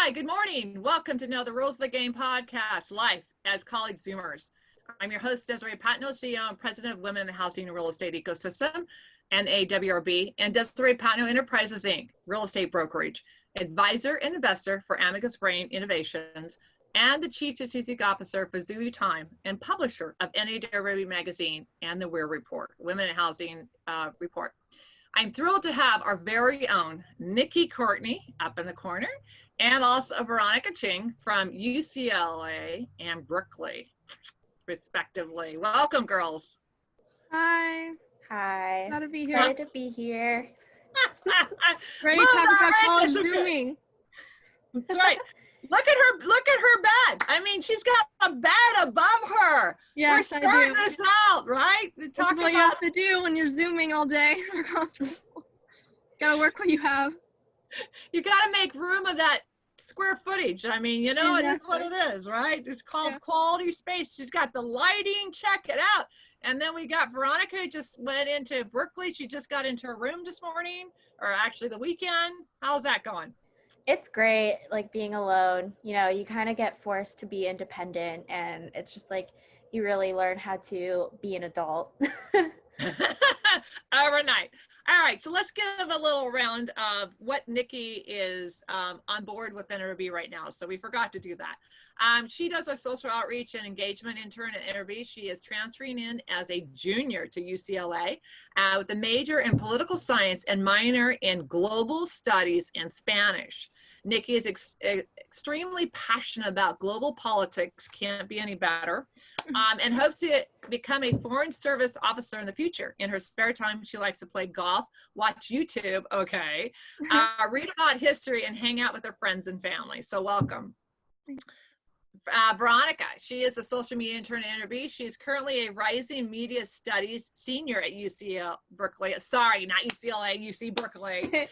Hi, good morning. Welcome to Know the Rules of the Game podcast, Life as College Zoomers. I'm your host, Desirée Patno, CEO and President of Women in the Housing and Real Estate Ecosystem, NAWRB, and Desirée Patno Enterprises, Inc., real estate brokerage, advisor and investor for Amicus Brain Innovations, and the Chief Strategic Officer for Zulu Time and publisher of NAWRB Magazine and the NAWRB Report, Women in Housing Report. I'm thrilled to have our very own Nikki Courtney up in the corner, and also Veronica Cheng from UCLA and Berkeley, respectively. Welcome, girls. Hi. Hi. Glad to be here. Excited to be here. Ready to talk about college zooming. That's right. Look at her bed. I mean, she's got a bed above her. Yes, we're starting this out, right? This is what you have to do when you're zooming all day. Gotta work what you have. You gotta make room of that square footage. I mean, you know, exactly. It is what it is, right? It's called quality space. She's got the lighting, check it out. And then we got Veronica, who just went into Berkeley. She just got into her room this morning, or actually the weekend. How's that going? It's great, like being alone. You know, you kind of get forced to be independent, and it's just like you really learn how to be an adult. Overnight. All right, so let's give a little round of what Nikki is on board with NAWRB right now. So we forgot to do that. She does a social outreach and engagement intern at NAWRB. She is transferring in as a junior to UCLA with a major in political science and minor in global studies and Spanish. Nikki is extremely passionate about global politics, can't be any better, and hopes to become a foreign service officer in the future. In her spare time, she likes to play golf, watch YouTube, read about history, and hang out with her friends and family. So welcome. Veronica, she is a social media intern at NAWRB. She is currently a rising media studies senior at UCLA, Berkeley. Sorry, not UCLA, UC Berkeley.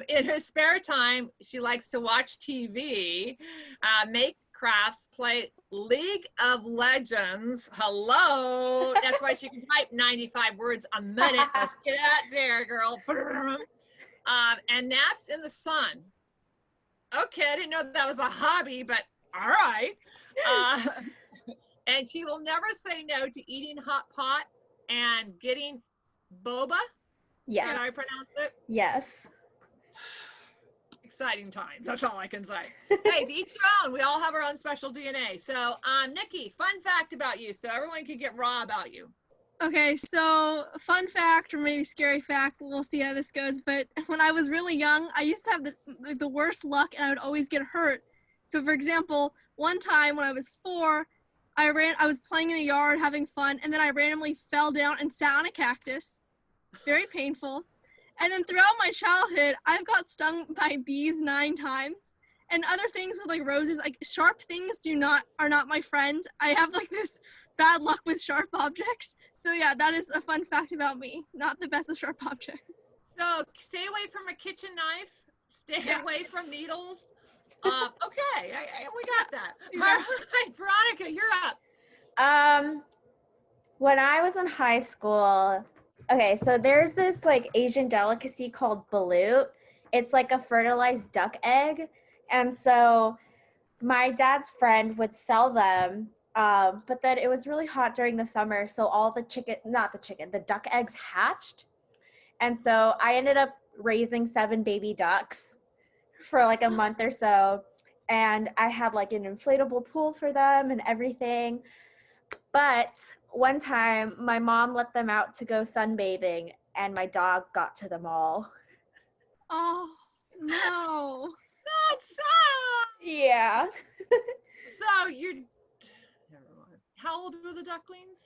In her spare time, she likes to watch TV, make crafts, play League of Legends. Hello. That's why she can type 95 words a minute. Let's get out there, girl. And naps in the sun. Okay, I didn't know that was a hobby, but all right. And she will never say no to eating hot pot and getting boba. Yes. Can I pronounce it? Yes. Exciting times. That's all I can say. Hey, to each their own. We all have our own special DNA. So, Nikki, fun fact about you, so everyone can get raw about you. Okay, so fun fact, or maybe scary fact, we'll see how this goes, but when I was really young, I used to have the worst luck, and I would always get hurt. So, for example, one time when I was 4, I was playing in a yard having fun, and then I randomly fell down and sat on a cactus. Very painful. And then throughout my childhood, I've got stung by bees 9 times. And other things with like roses, like sharp things are not my friend. I have like this bad luck with sharp objects. So yeah, that is a fun fact about me. Not the best of sharp objects. So stay away from a kitchen knife. Stay away from needles. Okay, we got that. Yeah. All right, Veronica, you're up. When I was in high school, okay, so there's this like Asian delicacy called balut. It's like a fertilized duck egg. And so my dad's friend would sell them, but then it was really hot during the summer. So all the the duck eggs hatched. And so I ended up raising 7 baby ducks for like a month or so. And I had like an inflatable pool for them and everything. But one time my mom let them out to go sunbathing and my dog got to them all. Oh, no. That's sad. Yeah. So how old were the ducklings?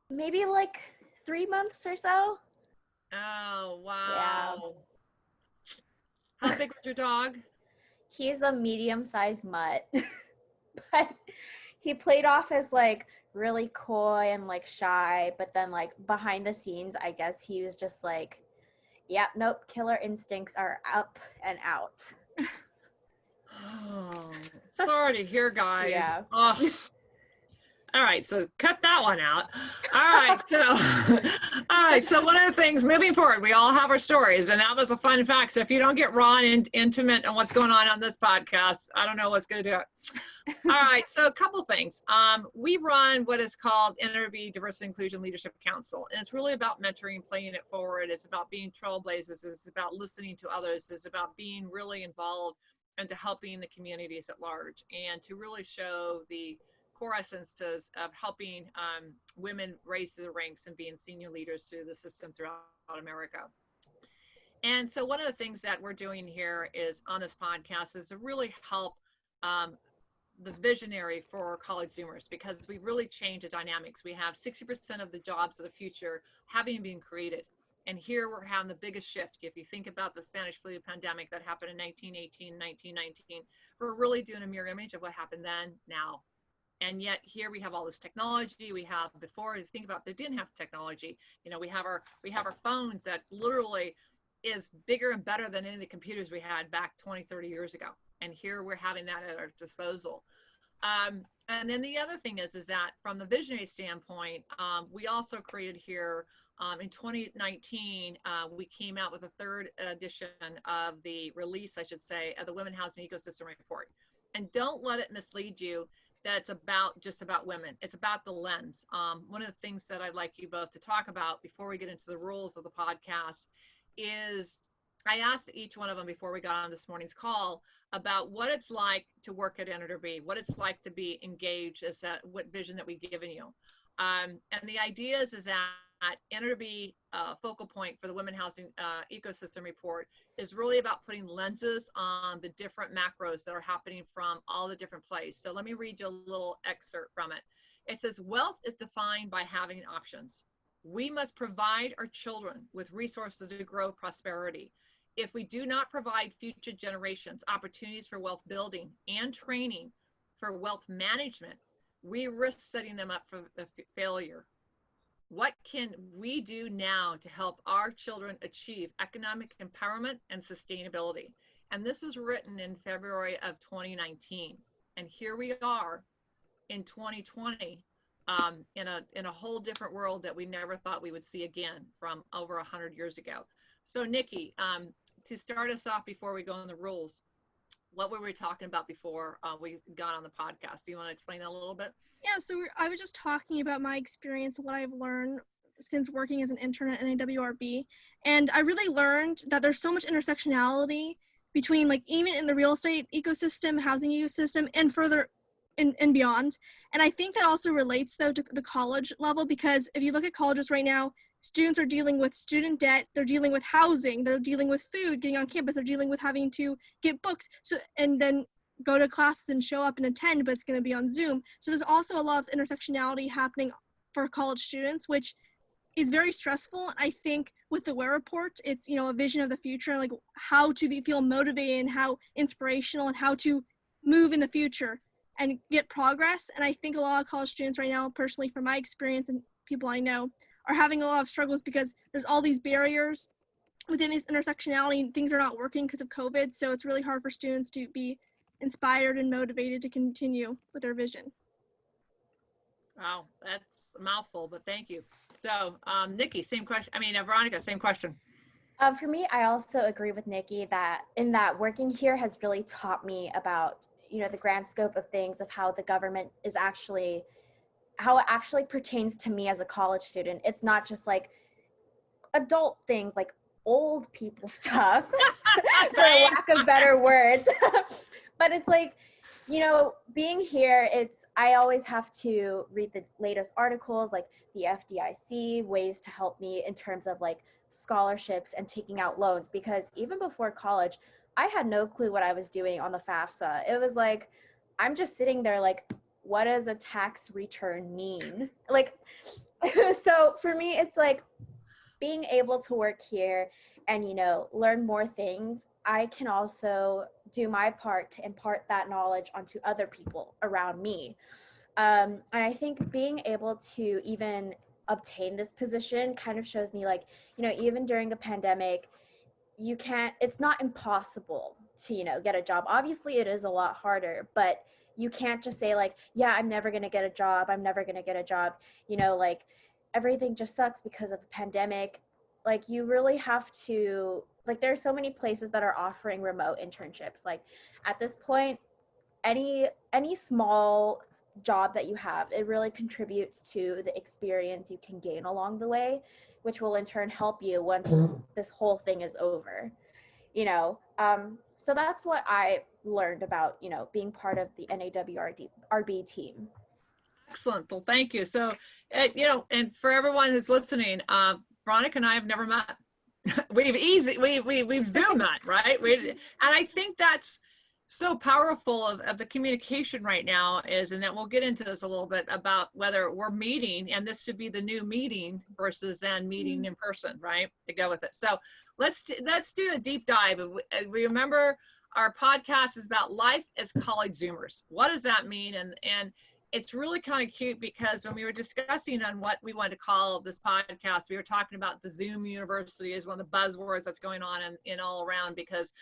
Maybe like 3 months or so. Oh, wow. Yeah. How big was your dog? He's a medium-sized mutt. But he played off as like really coy and like shy, but then like behind the scenes, I guess he was just like, yeah, nope, killer instincts are up and out. Oh, sorry to hear, guys. Yeah. All right, so cut that one out. All right, so one of the things moving forward, we all have our stories, and that was a fun fact. So if you don't get raw and intimate on what's going on this podcast, I don't know what's going to do it. All right, so a couple things. We run what is called NAWRB Diversity Inclusion Leadership Council, and it's really about mentoring, playing it forward. It's about being trailblazers. It's about listening to others. It's about being really involved and to helping the communities at large, and to really show the core essences of helping women raise to the ranks and being senior leaders through the system throughout America. And so one of the things that we're doing here is on this podcast is to really help the visionary for college Zoomers, because we really changed the dynamics. We have 60% of the jobs of the future having been created. And here we're having the biggest shift. If you think about the Spanish flu pandemic that happened in 1918, 1919, we're really doing a mirror image of what happened then, now. And yet here we have all this technology. We have, before, think about, they didn't have technology. You know, we have our phones that literally is bigger and better than any of the computers we had back 20, 30 years ago. And here we're having that at our disposal. And then the other thing is that from the visionary standpoint, we also created here in 2019, we came out with a third edition of the release, I should say, of the Women Housing Ecosystem Report. And don't let it mislead you that it's just about women. It's about the lens. One of the things that I'd like you both to talk about before we get into the rules of the podcast is I asked each one of them before we got on this morning's call about what it's like to work at NAWRB, what it's like to be engaged, as what vision that we've given you. And the idea is that NAWRB focal point for the Women Housing Ecosystem Report is really about putting lenses on the different macros that are happening from all the different places. So let me read you a little excerpt from it. It says, wealth is defined by having options. We must provide our children with resources to grow prosperity. If we do not provide future generations opportunities for wealth building and training for wealth management, we risk setting them up for failure. What can we do now to help our children achieve economic empowerment and sustainability? And this was written in February of 2019. And here we are in 2020, in a whole different world that we never thought we would see again from over 100 years ago. So Nikki, to start us off before we go on the rules, what were we talking about before we got on the podcast? Do you want to explain that a little bit? Yeah, so I was just talking about my experience, what I've learned since working as an intern at NAWRB. And I really learned that there's so much intersectionality between, like, even in the real estate ecosystem, housing ecosystem, and further and beyond. And I think that also relates, though, to the college level, because if you look at colleges right now, students are dealing with student debt, they're dealing with housing, they're dealing with food, getting on campus, they're dealing with having to get books, so and then go to classes and show up and attend, but it's going to be on Zoom. So there's also a lot of intersectionality happening for college students, which is very stressful. I think with the NAWRB report, it's, you know, a vision of the future, like how to feel motivated and how inspirational and how to move in the future and get progress. And I think a lot of college students right now, personally from my experience and people I know, are having a lot of struggles because there's all these barriers within this intersectionality and things are not working because of COVID. So it's really hard for students to be inspired and motivated to continue with their vision. Wow, that's a mouthful, but thank you. So Nikki, same question. I mean, Veronica, same question. For me, I also agree with Nikki that working here has really taught me about, you know, the grand scope of things, of how the government is actually, how it actually pertains to me as a college student. It's not just like adult things, like old people stuff, for lack of better words. But it's like, you know, being here, I always have to read the latest articles, like the FDIC, ways to help me in terms of like scholarships and taking out loans, because even before college, I had no clue what I was doing on the FAFSA. It was like, I'm just sitting there like, what does a tax return mean? Like, so for me, it's like being able to work here and, you know, learn more things. I can also do my part to impart that knowledge onto other people around me. And I think being able to even obtain this position kind of shows me, like, you know, even during a pandemic, it's not impossible to, you know, get a job. Obviously it is a lot harder, but you can't just say like, yeah, I'm never going to get a job. I'm never going to get a job. You know, like everything just sucks because of the pandemic. Like you really have to, like there's so many places that are offering remote internships. Like at this point, any small job that you have, it really contributes to the experience you can gain along the way, which will in turn help you once this whole thing is over, you know. So that's what I learned about, you know, being part of the NAWRB team. Excellent. Well, thank you. So, you know, and for everyone who's listening, Veronica and I have never met. we've Zoom met, right? And I think that's so powerful of the communication right now is, and then we'll get into this a little bit about whether we're meeting, and this should be the new meeting versus then meeting in person, right? To go with it. So let's do a deep dive. We remember our podcast is about life as college Zoomers. What does that mean? And it's really kind of cute because when we were discussing on what we wanted to call this podcast, we were talking about the Zoom University is one of the buzzwords that's going on in all around because,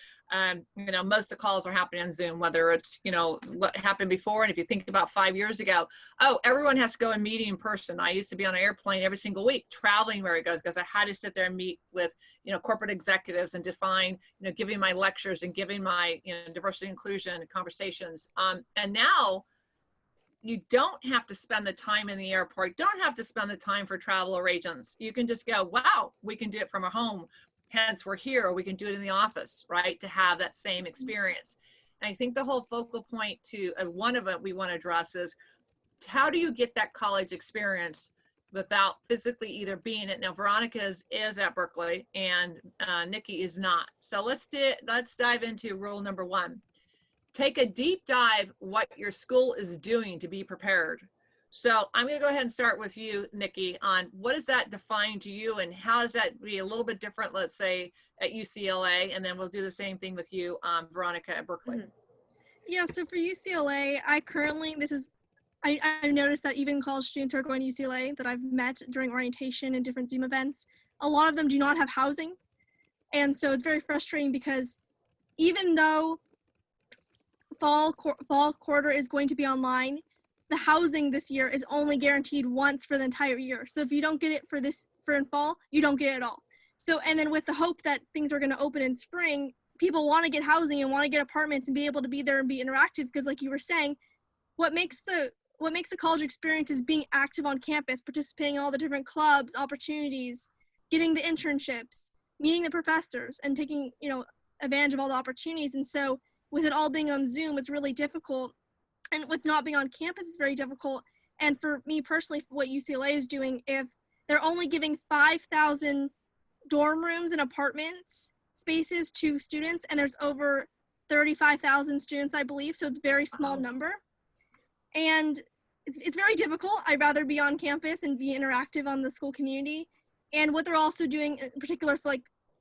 you know, most of the calls are happening on Zoom, whether it's, you know, what happened before. And if you think about 5 years ago, oh, everyone has to go and meet in person. I used to be on an airplane every single week, traveling where it goes because I had to sit there and meet with, you know, corporate executives and define, you know, giving my lectures and giving my, you know, diversity inclusion conversations. And now, you don't have to spend the time in the airport, don't have to spend the time for travel agents. You can just go, wow, we can do it from our home. Hence we're here, or we can do it in the office, right? To have that same experience. And I think the whole focal point to one of it we want to address is how do you get that college experience without physically either being it? Now, Veronica is at Berkeley and Nikki is not. So let's dive into rule number one. Take a deep dive what your school is doing to be prepared. So I'm going to go ahead and start with you, Nikki, on what does that define to you and how does that be a little bit different, let's say, at UCLA, and then we'll do the same thing with you, Veronica, at Berkeley. Mm-hmm. Yeah, so for UCLA, I've noticed that even college students who are going to UCLA that I've met during orientation and different Zoom events, a lot of them do not have housing. And so it's very frustrating because even though fall quarter is going to be online, the housing this year is only guaranteed once for the entire year. So if you don't get it for in fall, you don't get it at all. So, and then with the hope that things are going to open in spring, people want to get housing and want to get apartments and be able to be there and be interactive because, like you were saying, what makes the college experience is being active on campus, participating in all the different clubs, opportunities, getting the internships, meeting the professors, and taking, you know, advantage of all the opportunities. And so with it all being on Zoom, it's really difficult. And with not being on campus, it's very difficult. And for me personally, what UCLA is doing, if they're only giving 5,000 dorm rooms and apartments spaces to students, and there's over 35,000 students, I believe, so it's a very small number. And it's very difficult. I'd rather be on campus and be interactive on the school community. And what they're also doing in particular for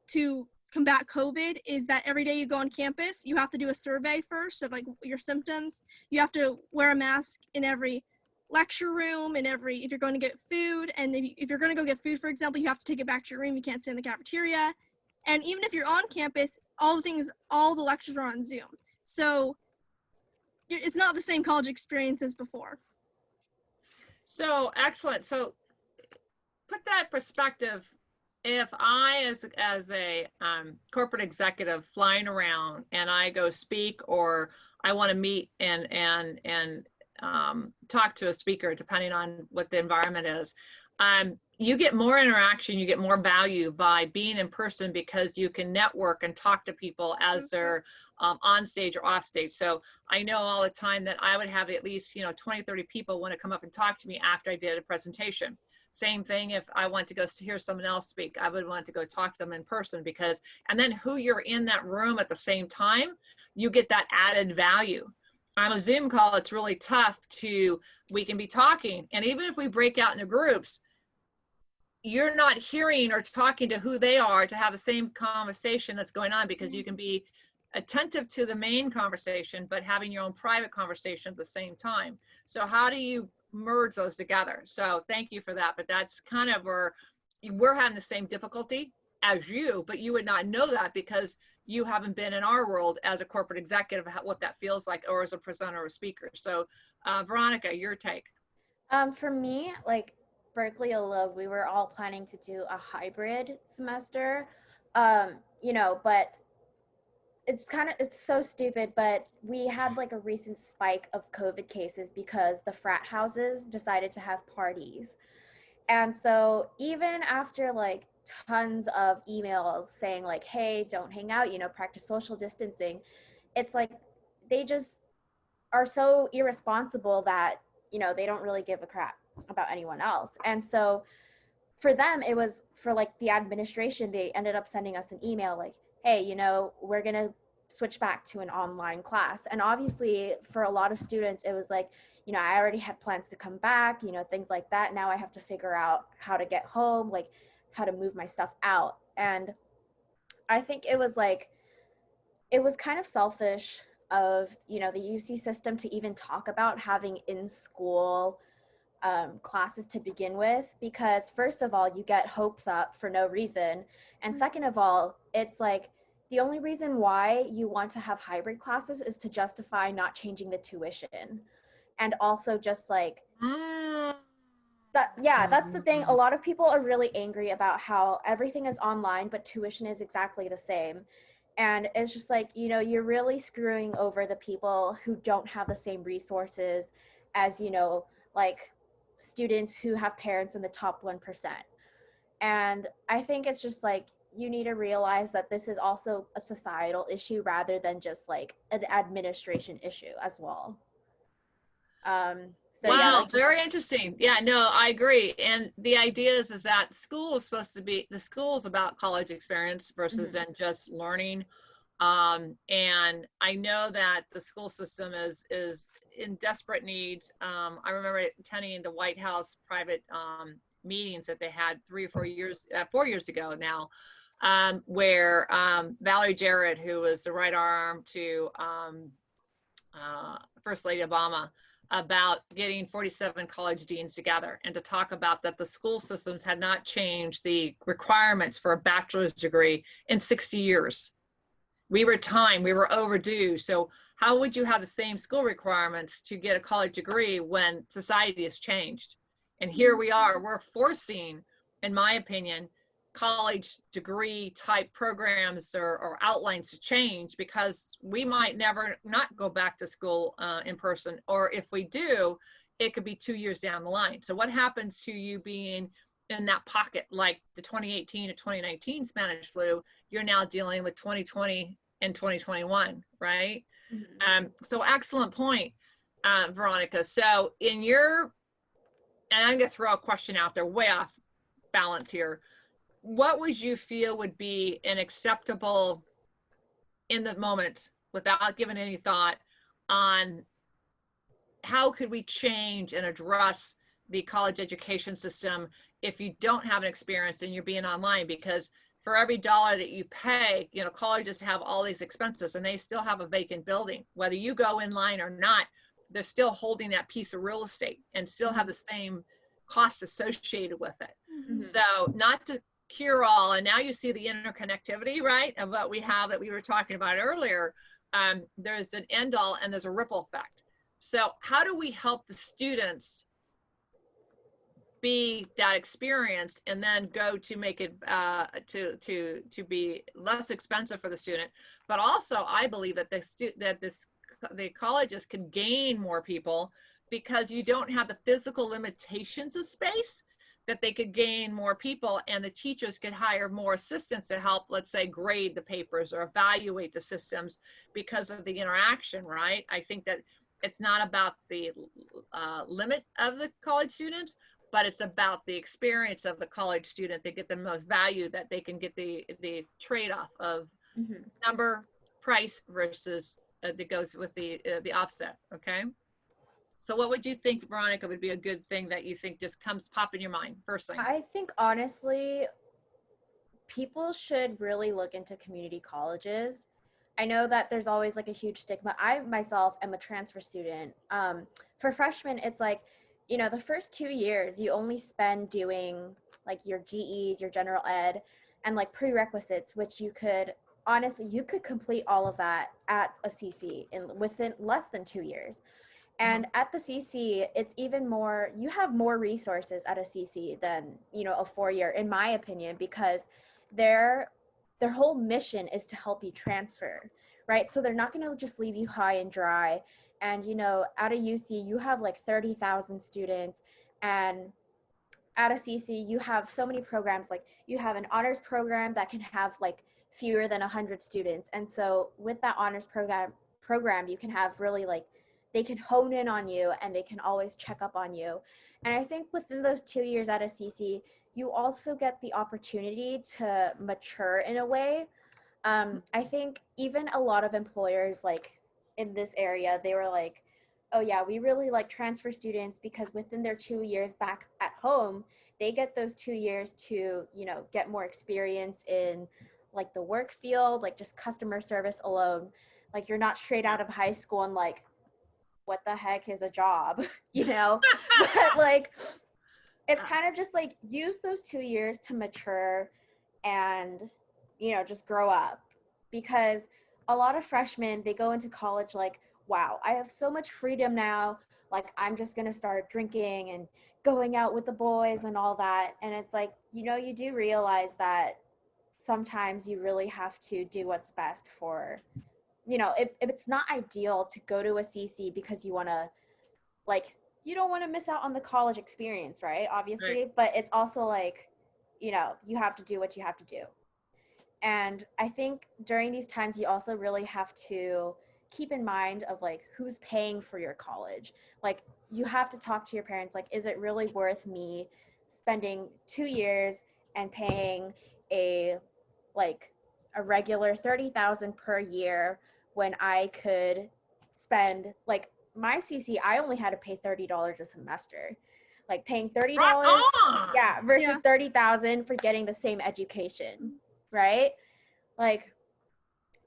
to combat COVID is that every day you go on campus, you have to do a survey first of your symptoms. You have to wear a mask in every lecture room and if you're going to get food. And if you're going to go get food, for example, you have to take it back to your room. You can't stay in the cafeteria. And even if you're on campus, all the lectures are on Zoom. So it's not the same college experience as before. So excellent. So put that perspective. If I, as a corporate executive flying around and I go speak or I want to meet and talk to a speaker, depending on what the environment is, you get more interaction, you get more value by being in person because you can network and talk to people as they're on stage or off stage. So I know all the time that I would have at least 20, 30 people want to come up and talk to me after I did a presentation. Same thing if I want to go hear someone else speak, I would want to go talk to them in person and then who you're in that room at the same time, you get that added value. On a Zoom call, it's really tough we can be talking. And even if we break out into groups, you're not hearing or talking to who they are to have the same conversation that's going on because you can be attentive to the main conversation, but having your own private conversation at the same time. So how do you merge those together? So thank you for that. But that's kind of where we're having the same difficulty as you, but you would not know that because you haven't been in our world as a corporate executive, what that feels like, or as a presenter or speaker. So Veronica, your take. For me, like Berkeley alone, we were all planning to do a hybrid semester, you know, but it's so stupid, but we had like a recent spike of COVID cases because the frat houses decided to have parties. And so even after like tons of emails saying like, hey, don't hang out, you know, practice social distancing, it's like they just are so irresponsible that, you know, they don't really give a crap about anyone else. And so for them, it was for like the administration, they ended up sending us an email like, hey, you know, we're going to switch back to an online class. And obviously for a lot of students, it was like, you know, I already had plans to come back, you know, things like that. Now I have to figure out how to get home, like how to move my stuff out. And I think it was kind of selfish of, you know, the UC system to even talk about having in school classes to begin with, because first of all, you get hopes up for no reason. And second of all, it's like the only reason why you want to have hybrid classes is to justify not changing the tuition. And also just like that, yeah, that's the thing. A lot of people are really angry about how everything is online, but tuition is exactly the same. And it's just like, you know, you're really screwing over the people who don't have the same resources as, you know, like students who have parents in the top 1%. And I think it's just like, you need to realize that this is also a societal issue rather than just like an administration issue as well. So Wow, yeah, very interesting. Yeah, no, I agree. And the idea is that school is supposed to be, the school is about college experience versus then just learning. And I know that the school system is in desperate needs. I remember attending the White House private meetings that they had 3 or 4 years, 4 years ago now, where Valerie Jarrett, who was the right arm to First Lady Obama, about getting 47 college deans together and to talk about that the school systems had not changed the requirements for a bachelor's degree in 60 years. We were overdue. So how would you have the same school requirements to get a college degree when society has changed? And here we are, we're forcing, in my opinion, college degree type programs or outlines to change because we might never not go back to school in person, or if we do, it could be 2 years down the line. So what happens to you being in that pocket, like the 2018 to 2019 Spanish flu, you're now dealing with 2020 and 2021, right? So excellent point, Veronica. So in your, and I'm gonna throw a question out there way off balance here, what would you feel would be an acceptable in the moment without giving any thought on how could we change and address the college education system if you don't have an experience and you're being online? Because for every dollar that you pay, you know, colleges have all these expenses and they still have a vacant building. Whether you go in line or not, they're still holding that piece of real estate and still have the same costs associated with it. So not to cure all, and now you see the interconnectivity, right, of what we have that we were talking about earlier. There's an end all and there's a ripple effect. So how do we help the students be that experience and then go to make it to be less expensive for the student, but also I believe that the colleges can gain more people because you don't have the physical limitations of space, that they could gain more people and the teachers could hire more assistants to help, let's say, grade the papers or evaluate the systems because of the interaction, right? I think that it's not about the limit of the college students, but it's about the experience of the college student. They get the most value, that they can get the trade-off of number, price versus that goes with the offset, okay? So what would you think, Veronica, would be a good thing that you think just comes pop in your mind first thing? I think honestly, people should really look into community colleges. I know that there's always like a huge stigma. I myself am a transfer student. For freshmen, it's like, you know, the first 2 years you only spend doing like your GEs, your general ed, and like prerequisites, which you could honestly, you could complete all of that at a CC within less than 2 years. And at the CC, it's even more, you have more resources at a CC than, you know, a 4-year, in my opinion, because their whole mission is to help you transfer, right? So they're not going to just leave you high and dry. And, you know, at a UC, you have like 30,000 students, and at a CC, you have so many programs. Like you have an honors program that can have like fewer than 100 students. And so with that honors program, you can have really like, they can hone in on you and they can always check up on you. And I think within those 2 years at a CC, you also get the opportunity to mature in a way. I think even a lot of employers like in this area, they were like, oh yeah, we really like transfer students because within their 2 years back at home, they get those 2 years to, you know, get more experience in like the work field, like just customer service alone. Like you're not straight out of high school and like, what the heck is a job, you know? But like, it's kind of just like use those 2 years to mature and, you know, just grow up. Because a lot of freshmen, they go into college like, wow, I have so much freedom now. Like, I'm just going to start drinking and going out with the boys and all that. And it's like, you know, you do realize that sometimes you really have to do what's best for, you know, if it's not ideal to go to a CC because you want to, like, you don't want to miss out on the college experience, right? Obviously, Right. but it's also like, you know, you have to do what you have to do. And I think during these times, you also really have to keep in mind of like, who's paying for your college? Like, you have to talk to your parents, like, is it really worth me spending 2 years and paying a regular $30,000 per year when I could spend like my CC, I only had to pay $30 a semester, like paying $30, Rock on! yeah, versus Yeah. 30,000 for getting the same education, right? Like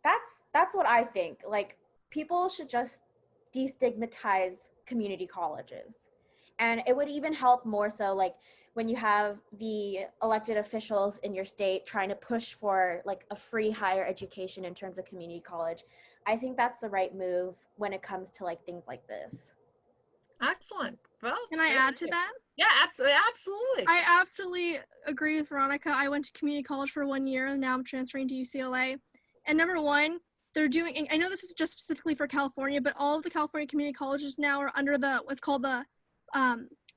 that's what I think. Like people should just destigmatize community colleges, and it would even help more so like when you have the elected officials in your state trying to push for like a free higher education in terms of community college. I think that's the right move when it comes to like things like this. Excellent. Well, Can I add to that? Yeah, absolutely. Absolutely. I absolutely agree with Veronica. I went to community college for 1 year and now I'm transferring to UCLA. And number one, they're doing, and I know this is just specifically for California, but all of the California community colleges now are under the, what's called the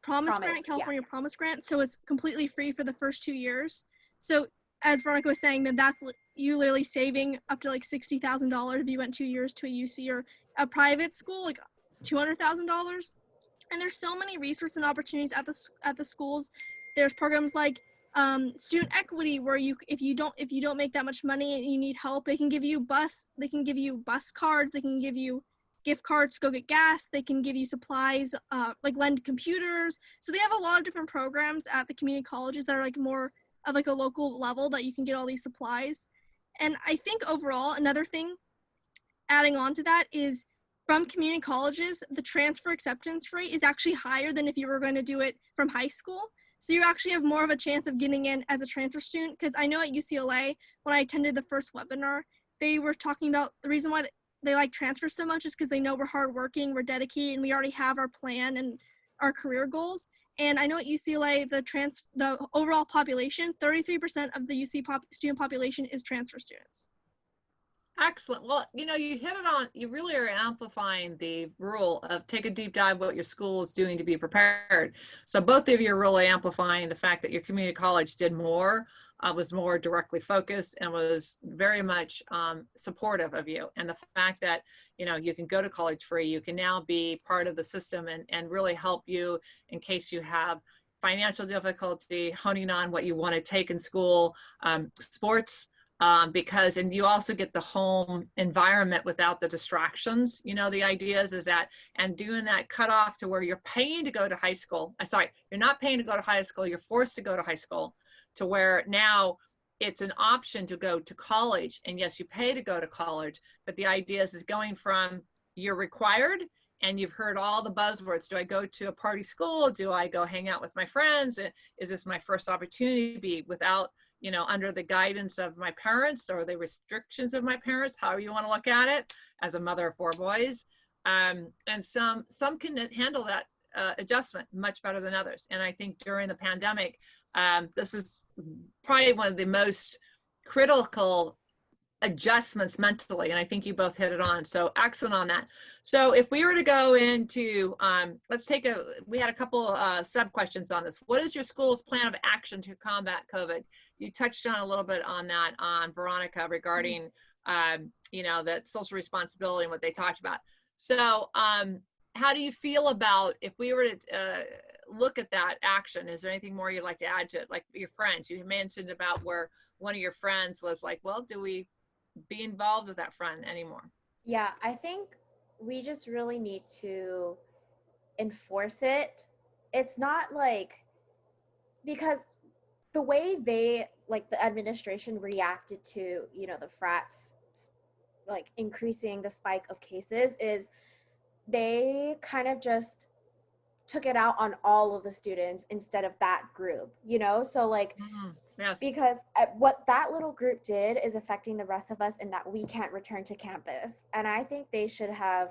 Promise Grant, California Promise Grant. So it's completely free for the first 2 years. So as Veronica was saying, then that's you literally saving up to like $60,000 if you went 2 years to a UC or a private school, like $200,000. And there's so many resources and opportunities at the schools. There's programs like student equity, where if you don't make that much money and you need help, they can give you bus cards, they can give you gift cards to go get gas, they can give you supplies, like lend computers. So they have a lot of different programs at the community colleges that are like more of like a local level that you can get all these supplies. And I think overall, another thing adding on to that is, from community colleges, the transfer acceptance rate is actually higher than if you were going to do it from high school. So you actually have more of a chance of getting in as a transfer student. Because I know at UCLA, when I attended the first webinar, they were talking about the reason why they like transfer so much is because they know we're hardworking, we're dedicated, and we already have our plan and our career goals. And I know at UCLA, the overall population, 33% of the UC student population is transfer students. Excellent. Well, you know, you hit it on, you really are amplifying the rule of take a deep dive what your school is doing to be prepared. So both of you are really amplifying the fact that your community college did more, was more directly focused, and was very much supportive of you. And the fact that, you know, you can go to college free, you can now be part of the system and really help you in case you have financial difficulty, honing on what you want to take in school, sports, because, and you also get the home environment without the distractions. You know, the idea is that, and doing that cutoff to where you're paying to go to high school. Sorry, you're not paying to go to high school, you're forced to go to high school, to where now it's an option to go to college. And yes, you pay to go to college, but the idea is going from you're required, and you've heard all the buzzwords. Do I go to a party school? Do I go hang out with my friends? Is this my first opportunity to be without, under the guidance of my parents or the restrictions of my parents, however you want to look at it, as a mother of 4 boys. And some can handle that adjustment much better than others. And I think during the pandemic, this is probably one of the most critical adjustments mentally, and I think you both hit it on. So excellent on that. So if we were to go into, we had a couple sub questions on this. What is your school's plan of action to combat COVID? You touched on a little bit on that on Veronica regarding, that social responsibility and what they talked about. So how do you feel about, if we were to look at that action, is there anything more you'd like to add to it? Like your friends, you mentioned about where one of your friends was like, well, do we be involved with that friend anymore? Yeah, I think we just really need to enforce it. It's not like, because the way the administration reacted to, the frats increasing the spike of cases is they kind of just took it out on all of the students instead of that group, so yes. Because what that little group did is affecting the rest of us in that we can't return to campus. And I think they should have,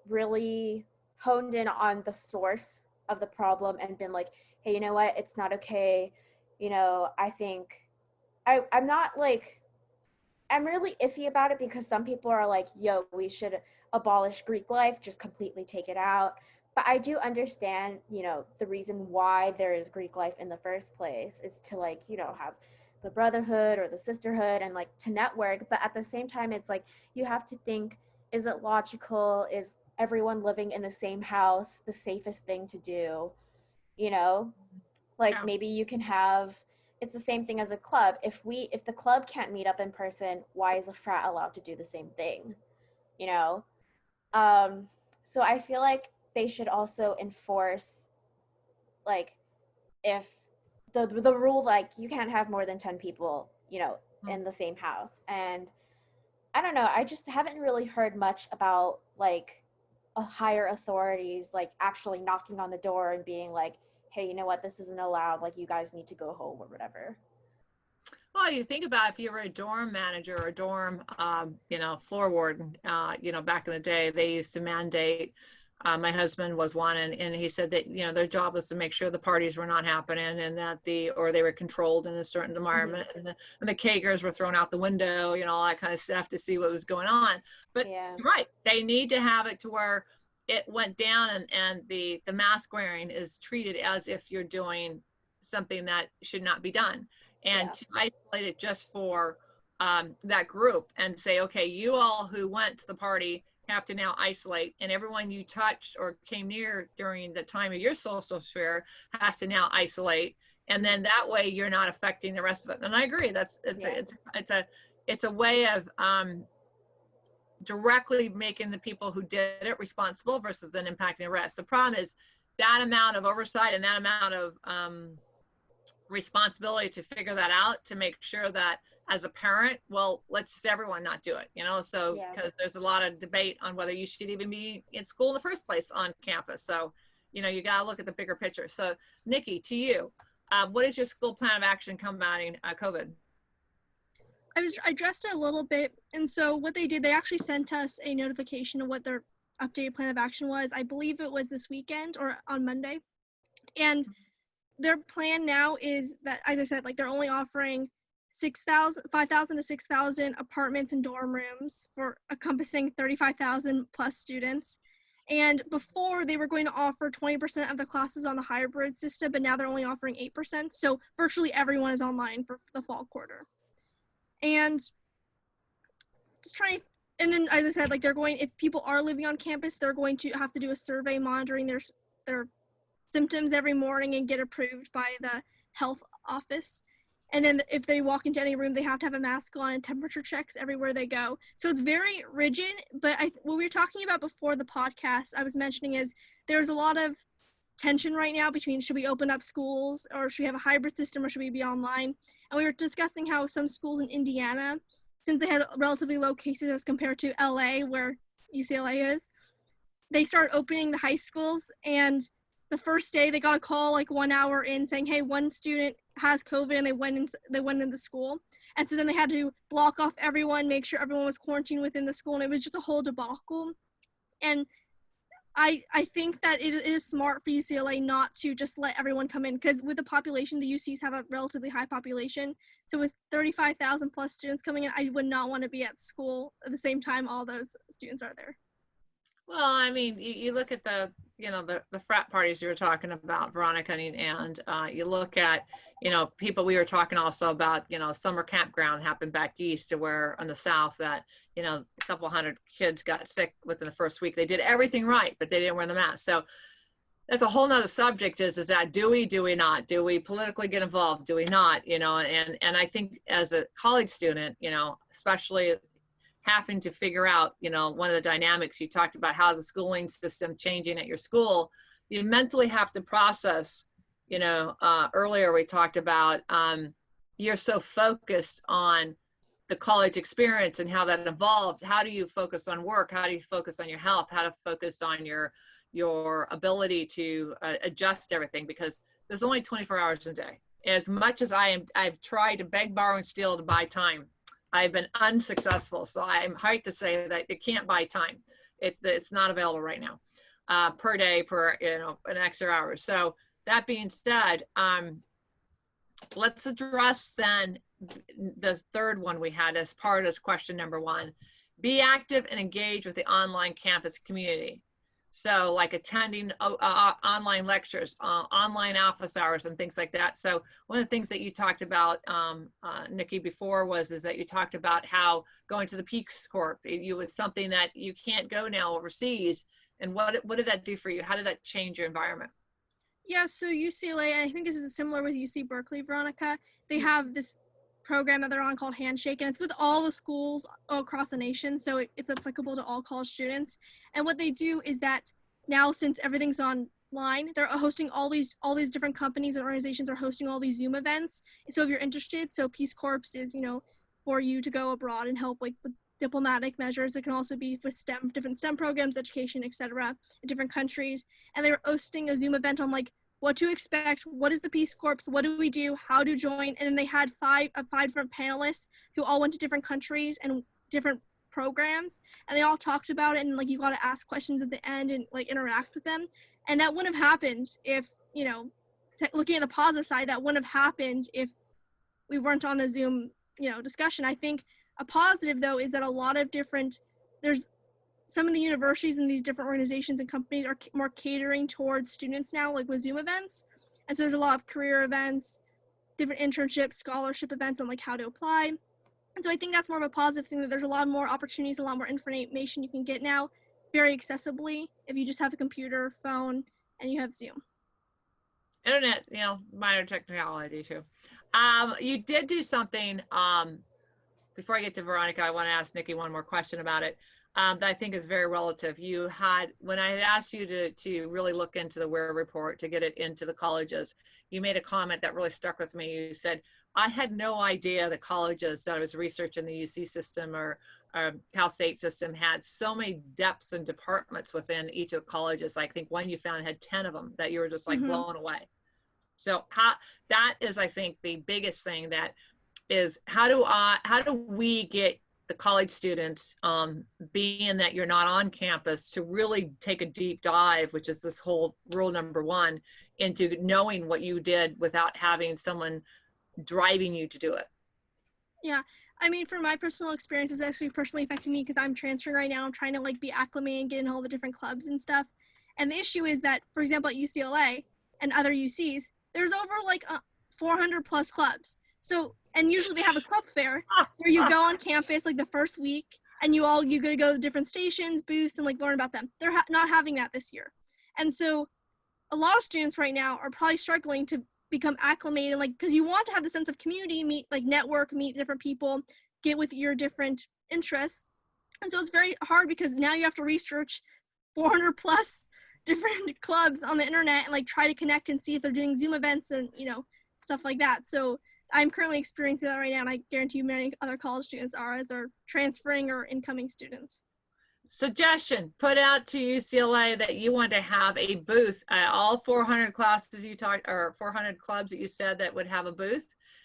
really honed in on the source of the problem and been like, hey, you know what, it's not okay. I think I'm not I'm really iffy about it, because some people are like, yo, we should abolish Greek life, just completely take it out. But I do understand, the reason why there is Greek life in the first place is to have the brotherhood or the sisterhood and to network. But at the same time, it's you have to think, is it logical? Is everyone living in the same house the safest thing to do? Yeah. Maybe you can have, it's the same thing as a club. If the club can't meet up in person, why is a frat allowed to do the same thing? So I feel like they should also enforce, if the rule, you can't have more than 10 people, in the same house. And I don't know, I just haven't really heard much about, higher authorities, actually knocking on the door and being like, hey, you know what, this isn't allowed, you guys need to go home or whatever. Well, you think about if you were a dorm manager or a dorm, floor warden, back in the day, they used to mandate, my husband was one, and he said that, their job was to make sure the parties were not happening and that they were controlled in a certain environment, and the kegers were thrown out the window, all that kind of stuff to see what was going on. But yeah. Right, they need to have it to where it went down and the mask wearing is treated as if you're doing something that should not be done. And to isolate it just for that group and say, okay, you all who went to the party have to now isolate, and everyone you touched or came near during the time of your social sphere has to now isolate. And then that way you're not affecting the rest of it. And I agree, it's a way of directly making the people who did it responsible versus then impacting the rest. The problem is that amount of oversight and that amount of responsibility to figure that out, to make sure that as a parent, well, let's just everyone not do it, so because there's a lot of debate on whether you should even be in school in the first place on campus. So, you got to look at the bigger picture. So Nikki, to you, what is your school plan of action combating COVID? I addressed it a little bit. And so what they did, they actually sent us a notification of what their updated plan of action was. I believe it was this weekend or on Monday. And their plan now is that, as I said, they're only offering 5,000 to 6,000 apartments and dorm rooms for encompassing 35,000 plus students. And before, they were going to offer 20% of the classes on the hybrid system, but now they're only offering 8%. So virtually everyone is online for the fall quarter. And and then, as I said, if people are living on campus, they're going to have to do a survey monitoring their symptoms every morning and get approved by the health office. And then if they walk into any room, they have to have a mask on and temperature checks everywhere they go. So it's very rigid. But what we were talking about before the podcast, I was mentioning is there's a lot of tension right now between, should we open up schools, or should we have a hybrid system, or should we be online? And we were discussing how some schools in Indiana, since they had relatively low cases as compared to LA, where UCLA is, they started opening the high schools, and the first day they got a call like 1 hour in saying, hey, one student has COVID, and they went into the school. And so then they had to block off everyone, make sure everyone was quarantined within the school, and it was just a whole debacle. And I think that it is smart for UCLA not to just let everyone come in, because with the population, the UCs have a relatively high population. So with 35,000 plus students coming in, I would not want to be at school at the same time all those students are there. Well, I mean, you look at the frat parties you were talking about, Veronica, and you look at, people, we were talking also about, summer campground happened back east to where in the South that, a couple hundred kids got sick within the first week. They did everything right, but they didn't wear the mask. So that's a whole nother subject is that do we not? Do we politically get involved? Do we not? And I think as a college student, especially having to figure out, one of the dynamics you talked about, how's the schooling system changing at your school, you mentally have to process, earlier we talked about, you're so focused on the college experience and how that evolved. How do you focus on work? How do you focus on your health? How to focus on your ability to adjust everything, because there's only 24 hours a day. As much as I've tried to beg, borrow, and steal to buy time, I've been unsuccessful. So I'm hard to say that you can't buy time. It's not available right now per day, per an extra hour. So that being said, let's address then the third one we had as part of this question number one. Be active and engage with the online campus community. So like attending online lectures, online office hours and things like that. So one of the things that you talked about, Nikki, before is that you talked about how going to the Peace Corps, it was something that you can't go now overseas. And what did that do for you? How did that change your environment? Yeah, so UCLA, and I think this is similar with UC Berkeley, Veronica, they have this program that they're on called Handshake, and it's with all the schools all across the nation, so it's applicable to all college students. And what they do is that now, since everything's online, they're hosting all these different companies and organizations are hosting all these Zoom events. So if you're interested, so Peace Corps is, for you to go abroad and help like with diplomatic measures. It can also be with different STEM programs, education, etc. in different countries. And they were hosting a Zoom event on like what to expect, what is the Peace Corps, what do we do, how to join, and then they had five different panelists who all went to different countries and different programs, and they all talked about it, and like you got to ask questions at the end and like interact with them. And that wouldn't have happened if, looking at the positive side, that wouldn't have happened if we weren't on a Zoom, discussion. I think a positive though is that a lot of there's some of the universities and these different organizations and companies are more catering towards students now, like with Zoom events. And so there's a lot of career events, different internships, scholarship events on like how to apply. And so I think that's more of a positive thing, that there's a lot more opportunities, a lot more information you can get now very accessibly if you just have a computer, phone, and you have Zoom. Internet, minor technology too. You did do something, before I get to Veronica, I want to ask Nikki one more question about it. That I think is very relative. You had, when I had asked you to really look into the NAWRB report, to get it into the colleges, you made a comment that really stuck with me. You said, I had no idea that colleges that I was researching the UC system or Cal State system had so many depths and departments within each of the colleges. I think one you found had 10 of them that you were just like blown away. So that is, I think, the biggest thing, that is how do we get the college students, being that you're not on campus, to really take a deep dive, which is this whole rule number one, into knowing what you did without having someone driving you to do it? Yeah, I mean, from my personal experience, it's actually personally affecting me because I'm transferring right now. I'm trying to like be acclimated and get in all the different clubs and stuff. And the issue is that, for example, at UCLA and other UCs, there's over like 400 plus clubs. So, and usually they have a club fair where you go on campus like the first week and you go to different stations, booths, and like learn about them. They're not having that this year. And so a lot of students right now are probably struggling to become acclimated, like, because you want to have the sense of community, meet different people, get with your different interests. And so it's very hard because now you have to research 400 plus different clubs on the internet and like try to connect and see if they're doing Zoom events and, stuff like that. So I'm currently experiencing that right now, and I guarantee you many other college students are, as they're transferring or incoming students. Suggestion, put out to UCLA that you want to have a booth at all 400 classes you talked, or 400 clubs that you said that would have a booth.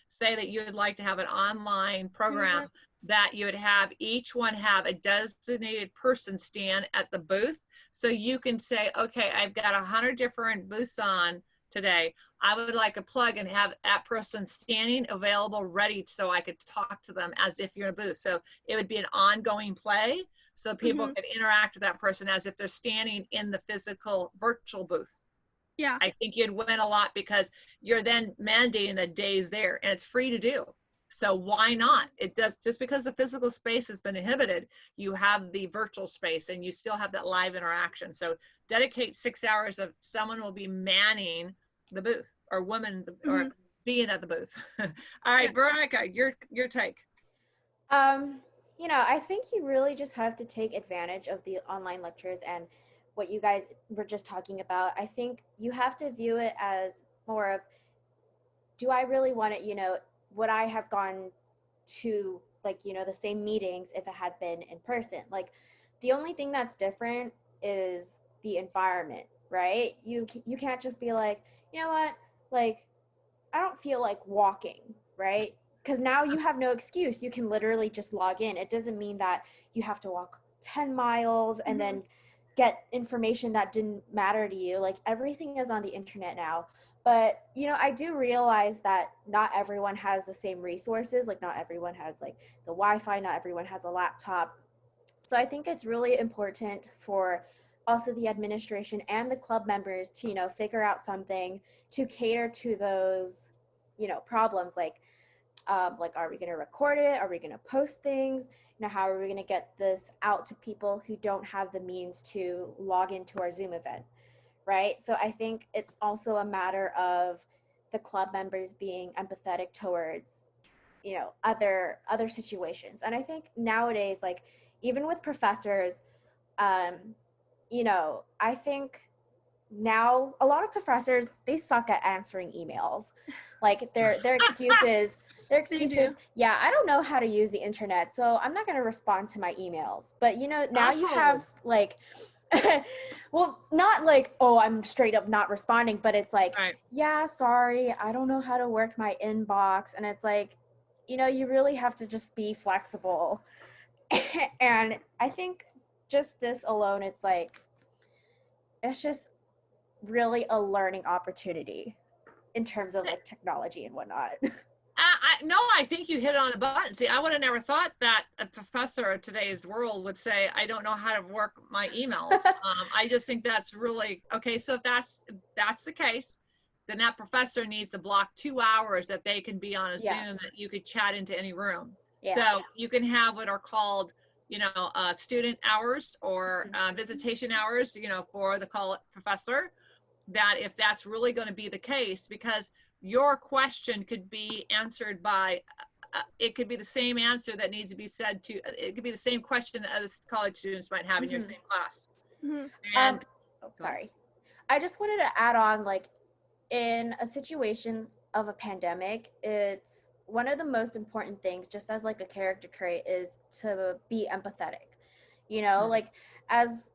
Say that you would like to have an online program that you would have each one have a designated person stand at the booth. So you can say, okay, I've got 100 different booths on today. I would like a plug and have that person standing available, ready, so I could talk to them as if you're in a booth. So it would be an ongoing play, so people could interact with that person as if they're standing in the physical virtual booth. Yeah. I think you'd win a lot because you're then mandating the days there, and it's free to do. So why not? It does, just because the physical space has been inhibited, you have the virtual space and you still have that live interaction. So dedicate 6 hours of someone will be manning the booth, or women, or being at the booth. All right, Veronica, your take. You know, I think you really just have to take advantage of the online lectures and what you guys were just talking about. I think you have to view it as more of, do I really want it, you know, would I have gone to, like, you know, the same meetings if it had been in person? Like, the only thing that's different is the environment, right? You can't just be like, you know what, like, I don't feel like walking, right? Because now you have no excuse. You can literally just log in. It doesn't mean that you have to walk 10 miles and then get information that didn't matter to you. Like, everything is on the internet now. But, you know, I do realize that not everyone has the same resources. Like, not everyone has, like, the Wi-Fi. Not everyone has a laptop. So I think it's really important for also the administration and the club members to, you know, figure out something to cater to those, you know, problems. Like, are we going to record it? Are we going to post things? You know, how are we going to get this out to people who don't have the means to log into our Zoom event, right? So I think it's also a matter of the club members being empathetic towards, you know, other situations. And I think nowadays, like, even with professors, you know, I think now a lot of professors, they suck at answering emails. Like, their excuses, yeah, I don't know how to use the internet, so I'm not going to respond to my emails. But, you know, now you have, like, well, not like, oh, I'm straight up not responding, but it's like, yeah, sorry, I don't know how to work my inbox. And it's like, you know, you really have to just be flexible. And I think just this alone, it's like, it's just really a learning opportunity in terms of, like, technology and whatnot. No, I think you hit on a button. See, I would have never thought that a professor of today's world would say, I don't know how to work my emails. I just think that's really, okay, so if that's the case, then that professor needs to block 2 hours that they can be on a Zoom that you could chat into any room. So you can have what are called, you know, student hours or visitation hours, you know, for the professor, that if that's really going to be the case, because your question could be answered by, it could be the same answer that needs to be said to, it could be the same question that other college students might have in your same class. And sorry. I just wanted to add on, like, in a situation of a pandemic, it's one of the most important things, just as like a character trait, is to be empathetic. You know, like, as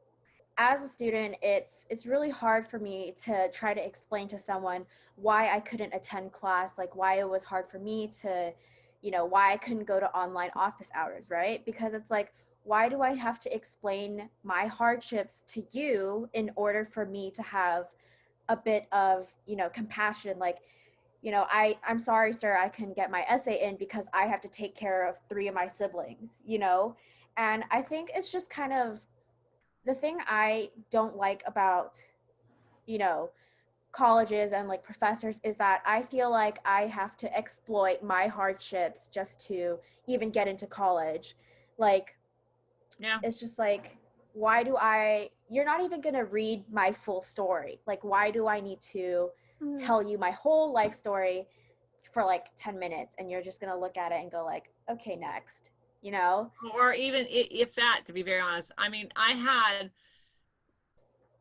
a student, it's really hard for me to try to explain to someone why I couldn't attend class, like why it was hard for me to, you know, why I couldn't go to online office hours, right? Because it's like, why do I have to explain my hardships to you in order for me to have a bit of, you know, compassion? Like, you know, I'm sorry, sir, I couldn't get my essay in because I have to take care of 3 of my siblings, you know? And I think it's just kind of, the thing I don't like about, you know, colleges and, like, professors is that I feel like I have to exploit my hardships just to even get into college. Like, it's just like, why do you're not even going to read my full story. Like, why do I need to tell you my whole life story for like 10 minutes and you're just going to look at it and go like, okay, next, you know? Or even if that, to be very honest, I mean, I had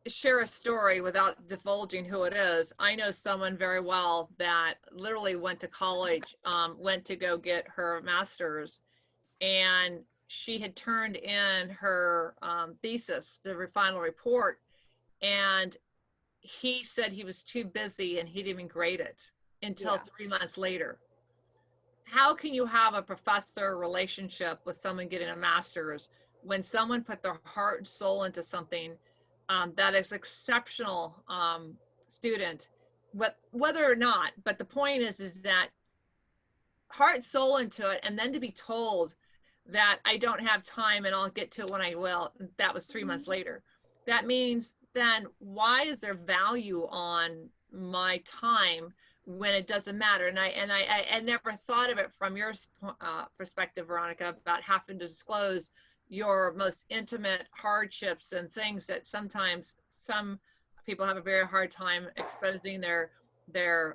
share a story without divulging who it is. I know someone very well that literally went to college, went to go get her master's, and she had turned in her thesis, the final report, and he said he was too busy and he didn't even grade it until 3 months later. How can you have a professor relationship with someone getting a master's when someone put their heart and soul into something that is exceptional student, whether or not, but the point is that heart and soul into it, and then to be told that I don't have time and I'll get to it when I will, that was 3 months later. That means then why is there value on my time when it doesn't matter? And I never thought of it from your perspective, Veronica, about having to disclose your most intimate hardships and things that sometimes some people have a very hard time exposing their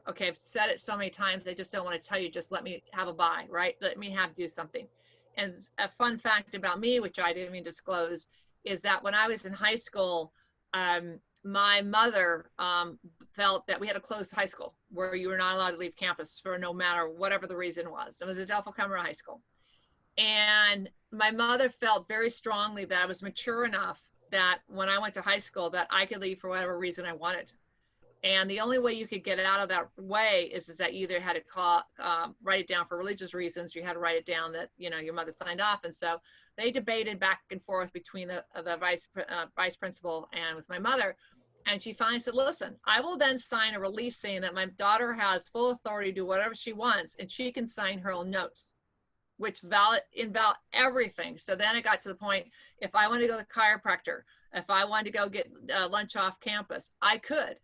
okay, I've said it so many times, I just don't want to tell you, just let me have a bye, right? Let me do something. And a fun fact about me, which I didn't even disclose, is that when I was in high school, my mother felt that we had to close high school, where you were not allowed to leave campus for no matter whatever the reason was. It was Adelphi Cumberland High School. And my mother felt very strongly that I was mature enough that when I went to high school that I could leave for whatever reason I wanted. And the only way you could get out of that way is that you either had to write it down for religious reasons, you had to write it down that, you know, your mother signed off. And so they debated back and forth between the vice principal and with my mother. And she finally said, listen, I will then sign a release saying that my daughter has full authority to do whatever she wants, and she can sign her own notes, which invalid everything. So then it got to the point, if I wanted to go to the chiropractor, if I wanted to go get lunch off campus, I could.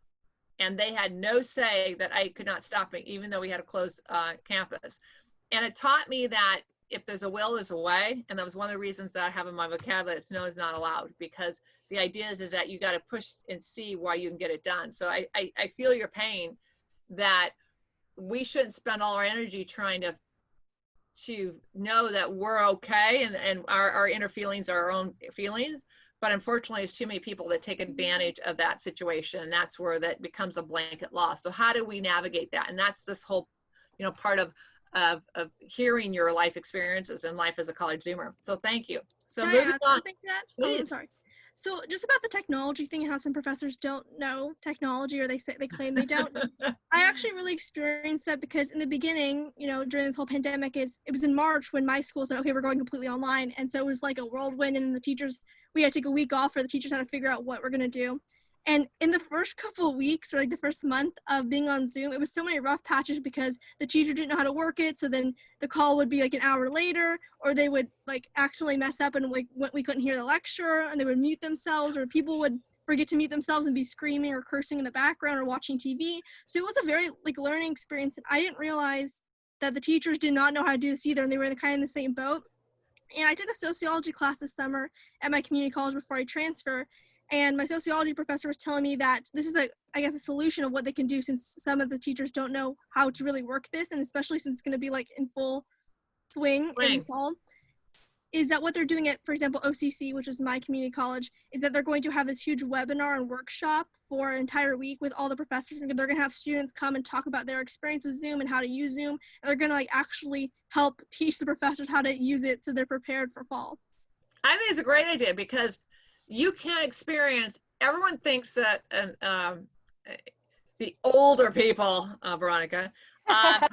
And they had no say that I could not stop me, even though we had a closed campus. And it taught me that if there's a will, there's a way. And that was one of the reasons that I have in my vocabulary, it's no is not allowed, because the idea is that you got to push and see why you can get it done. So I feel your pain that we shouldn't spend all our energy trying to know that we're okay and our inner feelings are our own feelings. But unfortunately, there's too many people that take advantage of that situation, and that's where that becomes a blanket law. So how do we navigate that? And that's this whole, you know, part of hearing your life experiences and life as a college Zoomer. So thank you. So Can moving I add on. something to that? Oh, I'm sorry. So just about the technology thing and how some professors don't know technology, or they claim they don't. I actually really experienced that because in the beginning, you know, during this whole pandemic, it was in March when my school said, okay, we're going completely online. And so it was like a whirlwind, and the teachers, we had to take a week off, or the teachers had to figure out what we're going to do. And in the first couple of weeks, or like the first month of being on Zoom, it was so many rough patches because the teacher didn't know how to work it. So then the call would be like an hour later, or they would like actually mess up and like we couldn't hear the lecture, and they would mute themselves, or people would forget to mute themselves and be screaming or cursing in the background or watching TV. So it was a very like learning experience. And I didn't realize that the teachers did not know how to do this either, and they were kind of in the same boat. And I took a sociology class this summer at my community college before I transfer. And my sociology professor was telling me that this is I guess a solution of what they can do, since some of the teachers don't know how to really work this, and especially since it's going to be like in full swing in fall, is that what they're doing at, for example, OCC, which is my community college, is that they're going to have this huge webinar and workshop for an entire week with all the professors, and they're going to have students come and talk about their experience with Zoom and how to use Zoom, and they're going to like actually help teach the professors how to use it so they're prepared for fall. I think it's a great idea, because you can experience, everyone thinks that the older people, Veronica,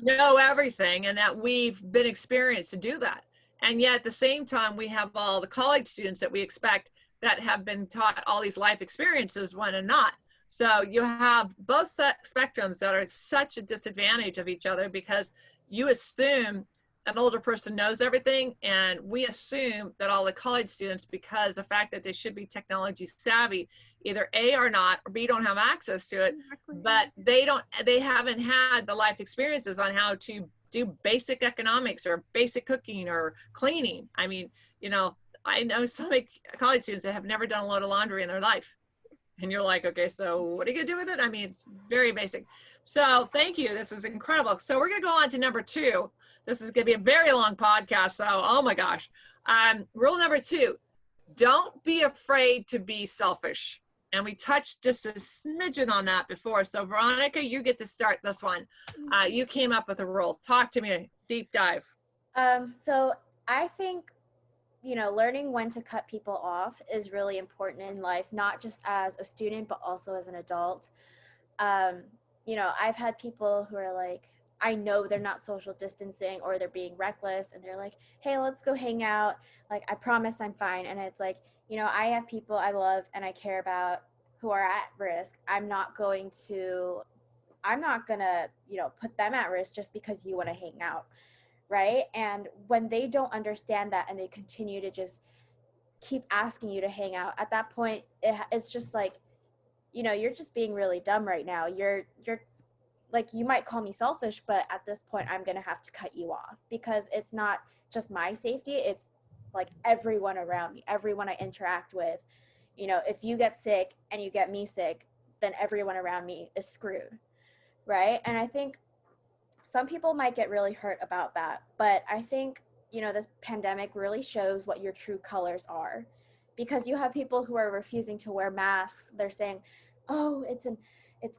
know everything, and that we've been experienced to do that. And yet at the same time, we have all the college students that we expect that have been taught all these life experiences when and not. So you have both spectrums that are such a disadvantage of each other, because you assume an older person knows everything, and we assume that all the college students, because the fact that they should be technology savvy, either A, are not, or B, don't have access to it. Exactly. But they haven't had the life experiences on how to do basic economics or basic cooking or cleaning. I mean, you know, I know so many college students that have never done a load of laundry in their life. And you're like, okay, so what are you gonna do with it? I mean, it's very basic. So thank you, this is incredible. So we're gonna go on to number 2. This is gonna be a very long podcast, so oh my gosh. Rule number 2, don't be afraid to be selfish. And we touched just a smidgen on that before. So Veronica, you get to start this one. You came up with a rule. Talk to me, deep dive. So I think you know, learning when to cut people off is really important in life, not just as a student, but also as an adult. You know, I've had people who are like, I know they're not social distancing or they're being reckless and they're like, hey, let's go hang out. Like, I promise I'm fine. And it's like, you know, I have people I love and I care about who are at risk. I'm not going to, you know, put them at risk just because you want to hang out. Right. And when they don't understand that and they continue to just keep asking you to hang out, at that point, it's just like, you know, you're just being really dumb right now. You're like, you might call me selfish, but at this point I'm going to have to cut you off because it's not just my safety. It's like everyone around me, everyone I interact with. You know, if you get sick and you get me sick, then everyone around me is screwed. Right. And I think some people might get really hurt about that, but I think, you know, this pandemic really shows what your true colors are, because you have people who are refusing to wear masks. They're saying, oh, it's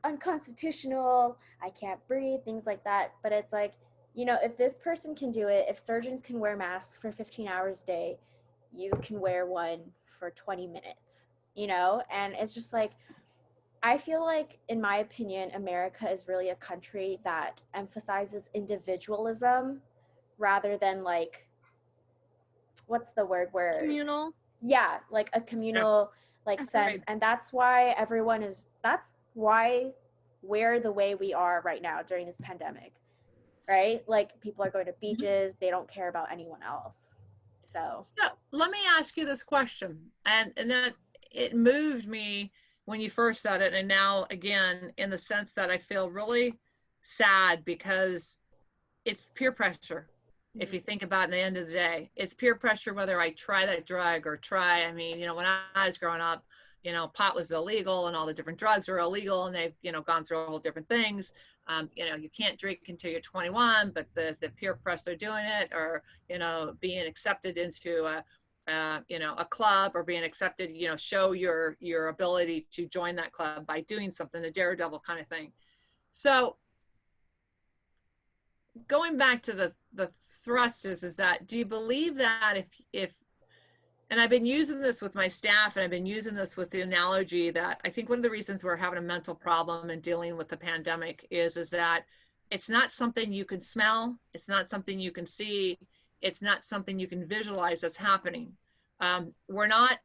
unconstitutional, I can't breathe, things like that. But it's like, you know, if this person can do it, if surgeons can wear masks for 15 hours a day, you can wear one for 20 minutes, you know? And it's just like, I feel like, in my opinion, America is really a country that emphasizes individualism rather than, like, what's the word where Communal. Yeah, like a communal like sense. And that's why we're the way we are right now during this pandemic, right? Like, people are going to beaches, they don't care about anyone else. So let me ask you this question, and then it moved me when you first said it, and now again, in the sense that I feel really sad because it's peer pressure. If you think about it, at the end of the day, it's peer pressure, whether I try that drug or I mean, you know, when I was growing up, you know, pot was illegal and all the different drugs were illegal, and they've, you know, gone through all different things. You know, you can't drink until you're 21, but the peer pressure doing it, or, you know, being accepted into you know, a club, or being accepted, you know, show your ability to join that club by doing something, the daredevil kind of thing. So going back to the thrust is that, do you believe that if and I've been using this with my staff, and I've been using this with the analogy that I think one of the reasons we're having a mental problem and dealing with the pandemic is that it's not something you can smell, it's not something you can see, it's not something you can visualize that's happening. We're not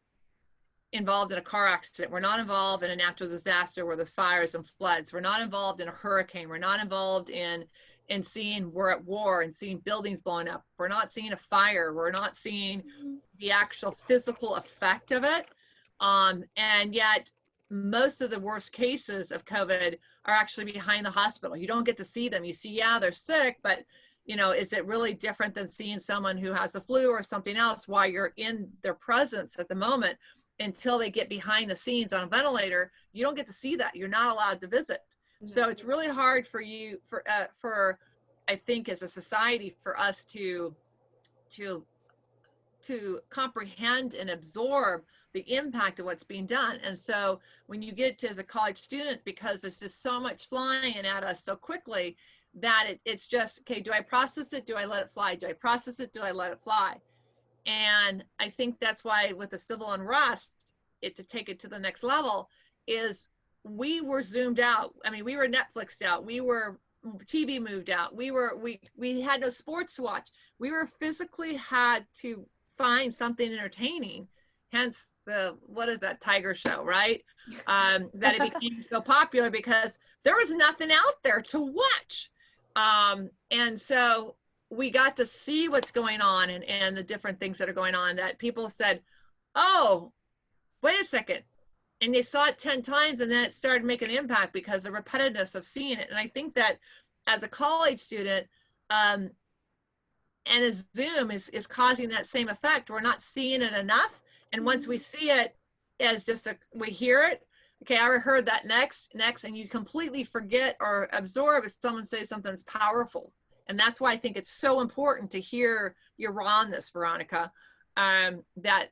involved in a car accident, we're not involved in a natural disaster where there's fires and floods, we're not involved in a hurricane, we're not involved in seeing we're at war and seeing buildings blowing up, we're not seeing a fire, we're not seeing the actual physical effect of it. And yet most of the worst cases of COVID are actually behind the hospital. You don't get to see them. You see, yeah, they're sick, but, you know, is it really different than seeing someone who has the flu or something else while you're in their presence at the moment? Until they get behind the scenes on a ventilator, you don't get to see that. You're not allowed to visit. So it's really hard for you, for I think, as a society, for us to comprehend and absorb the impact of what's being done. And so when you get to, as a college student, because there's just so much flying at us so quickly, that it's just, okay, do I process it? Do I let it fly? Do I process it? Do I let it fly? And I think that's why with the civil unrest, to take it to the next level, is we were zoomed out. I mean, we were Netflixed out. We were TV moved out. We had no sports to watch. We were physically had to find something entertaining. Hence the, what is that, Tiger Show, right? That it became so popular because there was nothing out there to watch. And so we got to see what's going on and the different things that are going on, that people said, oh, wait a second. And they saw it 10 times, and then it started making an impact because the repetitiveness of seeing it. And I think that as a college student, and as Zoom is causing that same effect, we're not seeing it enough. And once we see it as just we hear it, okay, I heard that next, and you completely forget or absorb if someone says something's powerful. And that's why I think it's so important to hear your raw on this, Veronica, that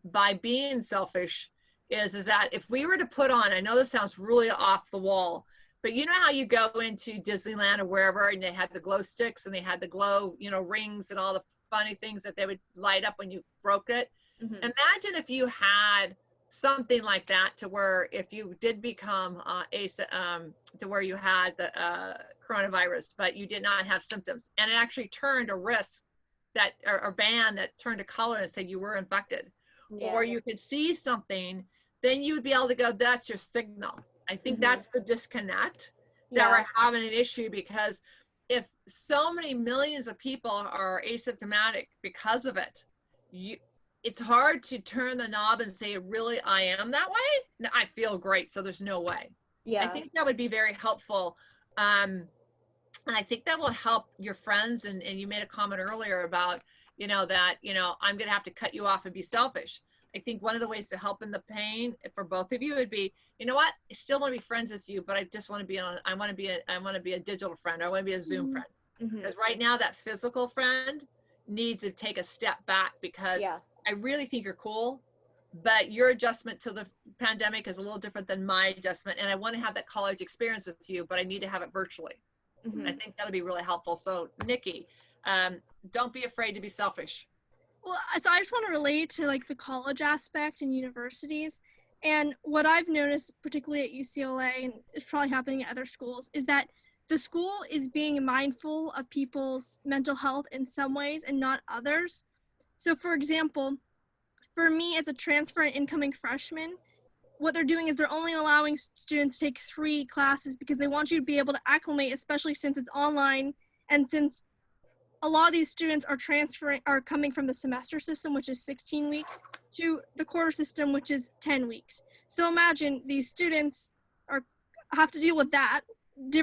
by being selfish is that if we were to put on, I know this sounds really off the wall, But you know how you go into Disneyland or wherever and they had the glow sticks and they had the glow, you know, rings and all the funny things that they would light up when you broke it. Mhm. Imagine if you had something like that, to where if you did become to where you had the coronavirus, but you did not have symptoms, and it actually turned a risk that, or band that turned a color and said you were infected, Yeah. or you could see something, then you would be able to go, that's your signal. I think that's the disconnect that we're having an issue, because if so many millions of people are asymptomatic because of it, it's hard to turn the knob and say, really, I am that way. No, I feel great, so there's no way. Yeah. I think that would be very helpful. And I think that will help your friends. And you made a comment earlier about, you know, that, you know, I'm going to have to cut you off and be selfish. I think one of the ways to help in the pain for both of you would be, you know what, I still want to be friends with you, but I just want to be on, I want to be a digital friend. I want to be a Zoom friend. Because right now that physical friend needs to take a step back, because I really think you're cool, but your adjustment to the pandemic is a little different than my adjustment. And I want to have that college experience with you, but I need to have it virtually. I think that'll be really helpful. So Nikki, don't be afraid to be selfish. Well, so I just want to relate to like the college aspect and universities. And what I've noticed, particularly at UCLA, and it's probably happening at other schools, is that the school is being mindful of people's mental health in some ways and not others. So for example, for me as a transfer and incoming freshman, what they're doing is they're only allowing students to take 3 classes because they want you to be able to acclimate, especially since it's online, and since a lot of these students are coming from the semester system, which is 16 weeks, to the quarter system, which is 10 weeks. So imagine these students have to deal with that,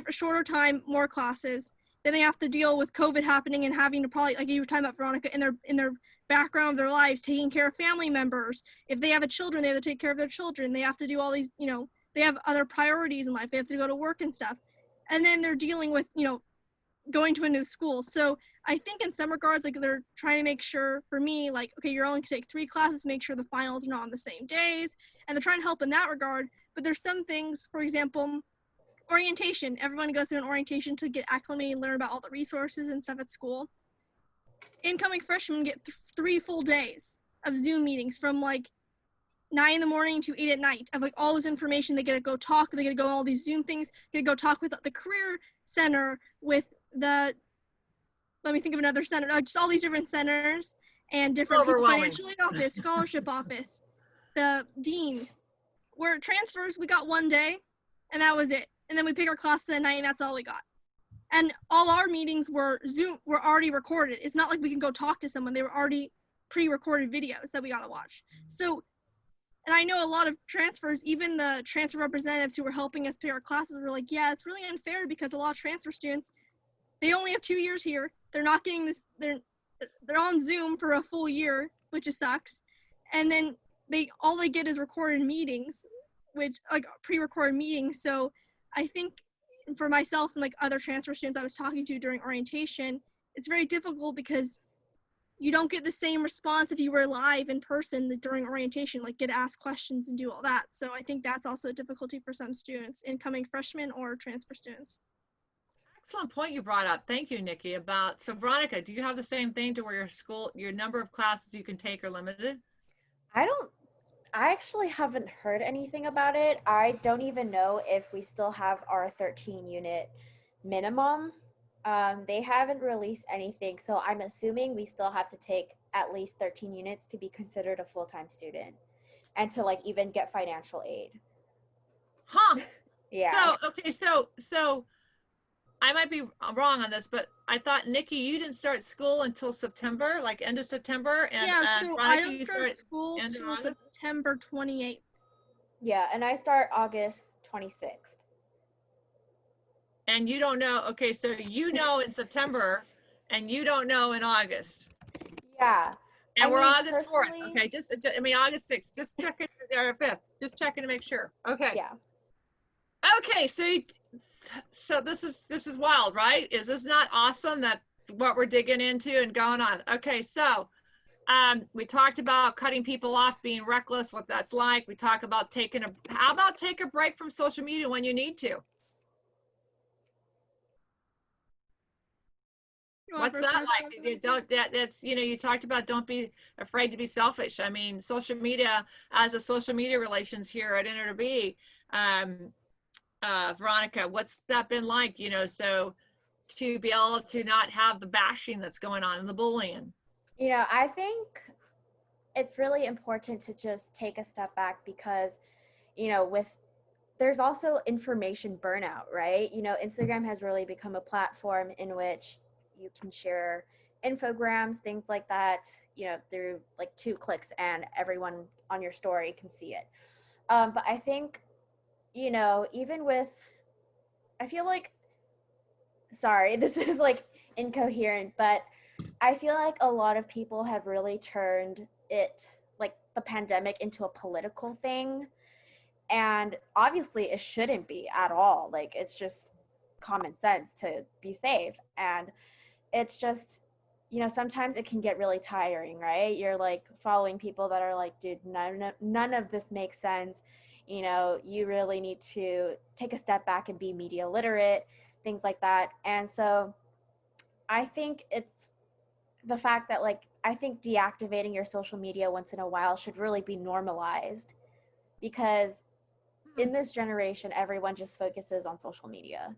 shorter time, more classes. Then they have to deal with COVID happening and having to probably, like you were talking about, Veronica, in their background of their lives, taking care of family members. If they have a children, they have to take care of their children. They have to do all these, you know, they have other priorities in life. They have to go to work and stuff. And then they're dealing with, you know, going to a new school. So I think in some regards, like they're trying to make sure, for me, like, okay, you're only gonna take 3 classes, make sure the finals are not on the same days. And they're trying to help in that regard. But there's some things, for example, orientation. Everyone goes through an orientation to get acclimated and learn about all the resources and stuff at school. Incoming freshmen get 3 full days of Zoom meetings from like 9 in the morning to 8 at night of like all this information. They get to go talk, they get to go on all these Zoom things, they get to go talk with the career center, with the, let me think of another center, just all these different centers and different people, financial aid office, scholarship office, the dean. Where transfers, we got 1 day and that was it. And then we pick our classes at night and that's all we got. And all our meetings were already recorded. It's not like we can go talk to someone. They were already pre-recorded videos that we got to watch. So, and I know a lot of transfers, even the transfer representatives who were helping us pick our classes were like, yeah, it's really unfair because a lot of transfer students, they only have 2 years here. They're not getting this, they're on Zoom for a full year, which just sucks. And then all they get is recorded meetings, which like pre-recorded meetings. So I think for myself and like other transfer students I was talking to during orientation, it's very difficult because you don't get the same response if you were live in person during orientation, like get asked questions and do all that. So I think that's also a difficulty for some students, incoming freshmen or transfer students. Excellent point you brought up. Thank you, Nikki. So Veronica, do you have the same thing to where your number of classes you can take are limited? I actually haven't heard anything about it. I don't even know if we still have our 13 unit minimum. They haven't released anything, so I'm assuming we still have to take at least 13 units to be considered a full-time student and to like even get financial aid. Huh. Yeah. So, okay, so I might be wrong on this, but I thought, Nikki, you didn't start school until September, like end of September. And yeah, so Veronica, I don't start school until September 28th. Yeah, and I start August 26th. And you don't know, okay, so you know in September and you don't know in August. Yeah. And we're August 4th, okay, August 6th, just checking, or 5th, just checking to make sure. Okay. Yeah. Okay, so this is wild, right? Is this not awesome? That's what we're digging into and going on. Okay, so we talked about cutting people off, being reckless, what that's like. We talk about how about take a break from social media when you need to? What's that like? You don't, that's, you know, you talked about don't be afraid to be selfish. I mean, social media, as a social media relations here at NAWRB, Veronica, what's that been like, you know, so to be able to not have the bashing that's going on and the bullying? You know, I think it's really important to just take a step back because, you know, there's also information burnout, right? You know, Instagram has really become a platform in which you can share infograms, things like that, you know, through like 2 clicks and everyone on your story can see it. But I think, you know, even with, I feel like, sorry, this is like incoherent, but I feel like a lot of people have really turned it, like the pandemic, into a political thing. And obviously it shouldn't be at all. Like, it's just common sense to be safe. And it's just, you know, sometimes it can get really tiring, right? You're like following people that are like, dude, none of this makes sense. You know, you really need to take a step back and be media literate, things like that. And so I think it's the fact that, like, I think deactivating your social media once in a while should really be normalized, because in this generation, everyone just focuses on social media,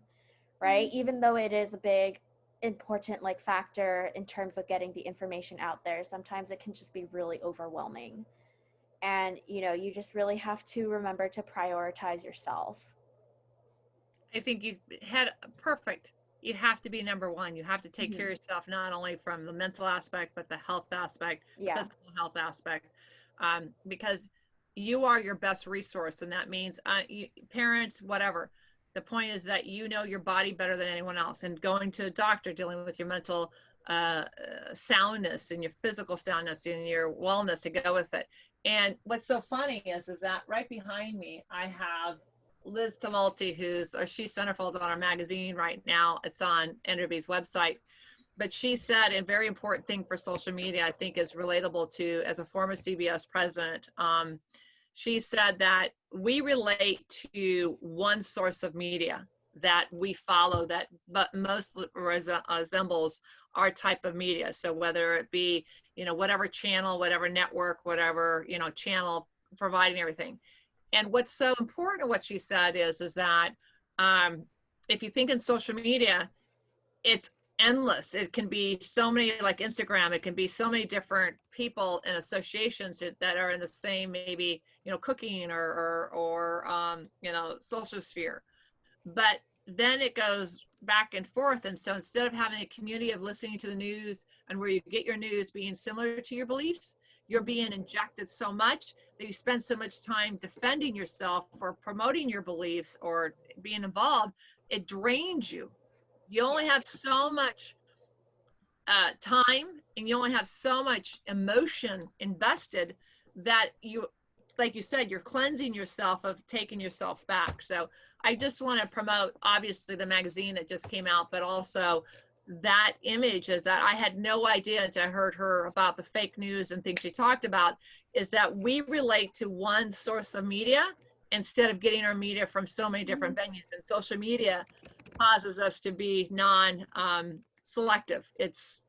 right? Even though it is a big, important like factor in terms of getting the information out there, sometimes it can just be really overwhelming. And, you know, you just really have to remember to prioritize yourself. I think you had perfect. You have to be number one. You have to take care of yourself, not only from the mental aspect, but the health aspect, Yeah. physical health aspect, because you are your best resource. And that means parents, whatever. The point is that you know your body better than anyone else, and going to a doctor, dealing with your mental soundness and your physical soundness and your wellness to go with it. And what's so funny is that right behind me, I have Liz Tumulty, she's centerfold on our magazine right now. It's on NAWRB's website. But she said a very important thing for social media, I think is relatable to, as a former CBS president, she said that we relate to one source of media that we follow that but most resembles our type of media. So whether it be, you know, whatever channel, whatever network, whatever, you know, channel providing everything. And what's so important, what she said is that if you think in social media, it's endless. It can be so many, like Instagram, it can be so many different people and associations that are in the same, maybe, you know, cooking or you know, social sphere. But then it goes back and forth. And so instead of having a community of listening to the news and where you get your news being similar to your beliefs, you're being injected so much that you spend so much time defending yourself or promoting your beliefs or being involved, it drains you. You only have so much time, and you only have so much emotion invested that you, like you said, you're cleansing yourself of taking yourself back. So I just want to promote, obviously, the magazine that just came out, but also that image is that I had no idea until I heard her about the fake news and things she talked about, is that we relate to one source of media instead of getting our media from so many different venues. And social media causes us to be selective. It's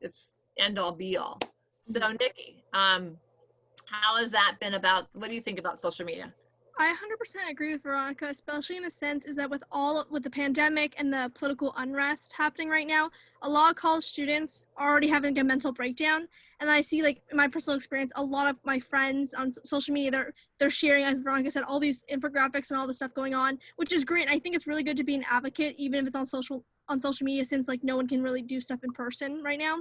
end all be all. So Nikki, how has that been about, what do you think about social media? I 100% agree with Veronica, especially in the sense is that with the pandemic and the political unrest happening right now, a lot of college students are already having a mental breakdown. And I see, like, in my personal experience, a lot of my friends on social media, they're sharing, as Veronica said, all these infographics and all this stuff going on, which is great. I think it's really good to be an advocate, even if it's on social media, since like no one can really do stuff in person right now.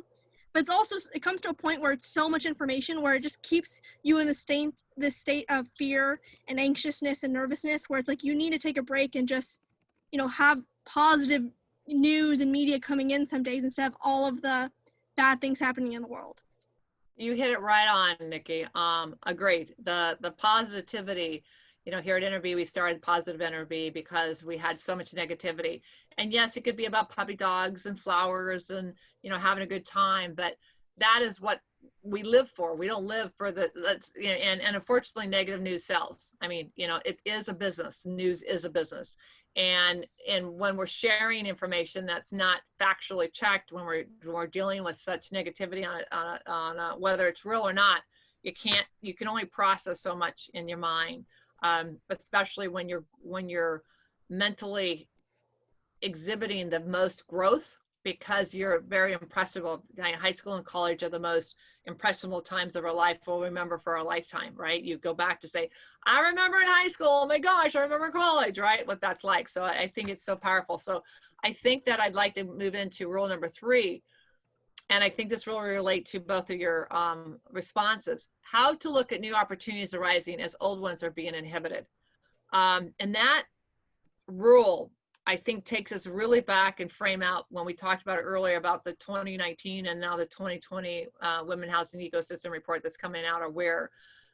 But it's also, it comes to a point where it's so much information where it just keeps you in this state of fear and anxiousness and nervousness, where it's like you need to take a break and just, you know, have positive news and media coming in some days instead of all of the bad things happening in the world. You hit it right on, Nikki. Agreed. The positivity, you know, here at NAWRB, we started Positive NAWRB because we had so much negativity. And yes, it could be about puppy dogs and flowers and, you know, having a good time. But that is what we live for. We don't live for the, and unfortunately negative news sells. I mean, you know, it is a business. News is a business. And when we're sharing information that's not factually checked, when we're dealing with such negativity on whether it's real or not, you can only process so much in your mind, especially when you're mentally exhibiting the most growth, because you're very impressible. High school and college are the most impressionable times of our life. We'll remember for our lifetime, right? You go back to say, I remember in high school, oh my gosh, I remember college, right? What that's like. So I think it's so powerful. So I think that I'd like to move into rule number 3. And I think this will relate to both of your responses. How to look at new opportunities arising as old ones are being inhibited. And that rule, I think, takes us really back and frame out when we talked about it earlier about the 2019 and now the 2020 Women Housing Ecosystem Report that's coming out, aware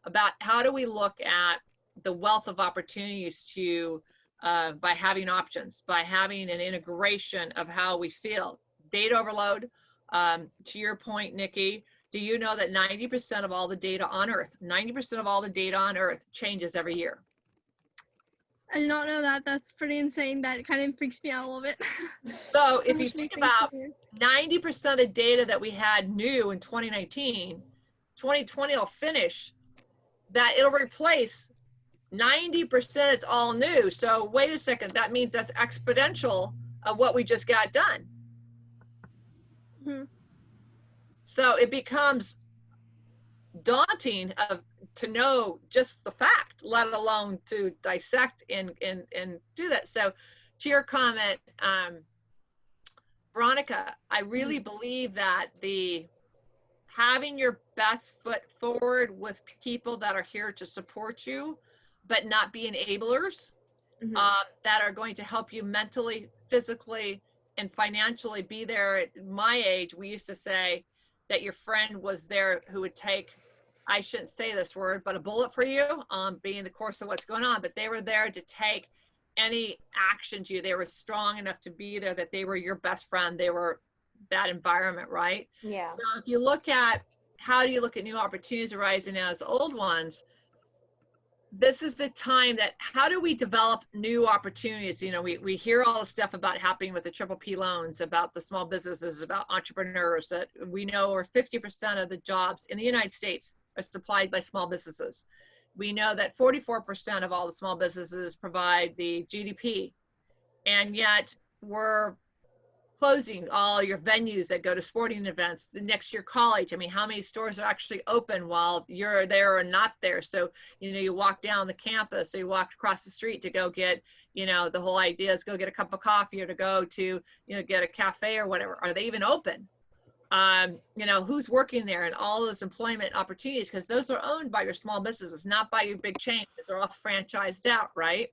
about how do we look at the wealth of opportunities to, by having options, by having an integration of how we feel. Data overload, to your point, Nikki, do you know that 90% of all the data on Earth, 90% of all the data on Earth changes every year? I did not know that. That's pretty insane. That kind of freaks me out a little bit. So if you think about 90% of the data that we had new in 2019, 2020 will finish, that it'll replace 90%, it's all new. So wait a second, that means that's exponential of what we just got done. Mm-hmm. So it becomes daunting to know just the fact, let alone to dissect and do that. So to your comment, Veronica, I really believe that having your best foot forward with people that are here to support you, but not be enablers, that are going to help you mentally, physically, and financially be there. At my age, we used to say that your friend was there who would take, I shouldn't say this word, but a bullet for you, being the course of what's going on, but they were there to take any action to you. They were strong enough to be there, that they were your best friend. They were that environment, right? Yeah. So if you look at, how do you look at new opportunities arising as old ones? This is the time that, how do we develop new opportunities? You know, we hear all the stuff about happening with the PPP loans, about the small businesses, about entrepreneurs, that we know are 50% of the jobs in the United States are supplied by small businesses. We know that 44% of all the small businesses provide the GDP, and yet we're closing all your venues that go to sporting events. The next year, college. I mean, how many stores are actually open while you're there or not there? So, you know, you walk down the campus, so you walk across the street to go get, you know, the whole idea is go get a cup of coffee or to go to, you know, get a cafe or whatever. Are they even open? You know, who's working there, and all those employment opportunities, because those are owned by your small businesses, not by your big chains. They're all franchised out, right?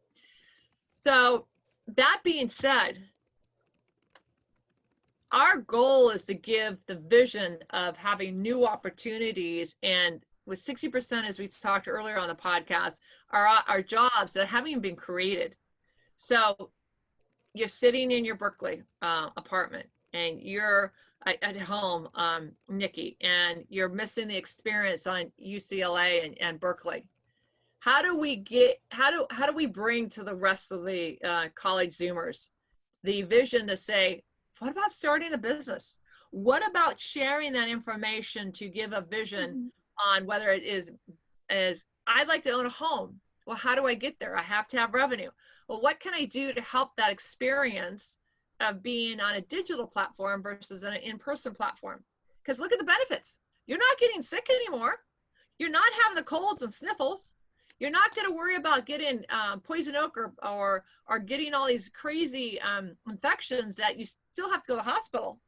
So that being said, our goal is to give the vision of having new opportunities, and with 60%, as we talked earlier on the podcast, are jobs that haven't even been created. So you're sitting in your Berkeley apartment, and you're at home, Nikki, and you're missing the experience on UCLA and Berkeley. How do we bring to the rest of the college Zoomers the vision to say, what about starting a business? What about sharing that information to give a vision on whether it is I'd like to own a home. Well, how do I get there? I have to have revenue. Well, what can I do to help that experience of being on a digital platform versus an in-person platform? Because look at the benefits. You're not getting sick anymore. You're not having the colds and sniffles. You're not going to worry about getting poison oak or getting all these crazy infections that you still have to go to the hospital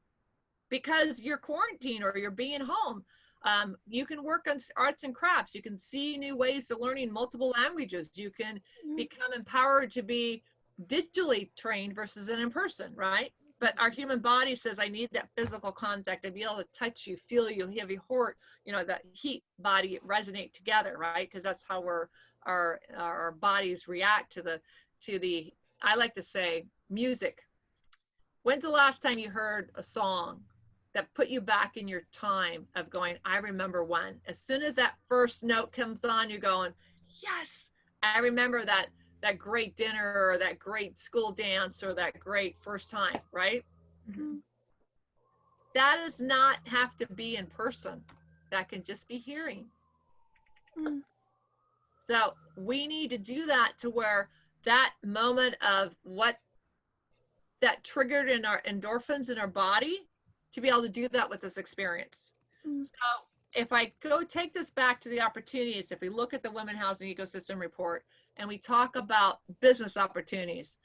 because you're quarantined or you're being home. You can work on arts and crafts. You can see new ways of learning multiple languages. You can become empowered to be digitally trained versus an in-person, right? But our human body says, I need that physical contact to be able to touch you, feel you, have your heart, you know, that heat body resonate together, right? Because that's how our bodies react to the, I like to say, music. When's the last time you heard a song that put you back in your time of going, I remember when. As soon as that first note comes on, you're going, yes, I remember that great dinner or that great school dance or that great first time, right? Mm-hmm. That does not have to be in person. That can just be hearing. Mm-hmm. So we need to do that to where that moment of what that triggered in our endorphins in our body, to be able to do that with this experience. Mm-hmm. So if I go take this back to the opportunities, if we look at the Women Housing Ecosystem Report and we talk about business opportunities,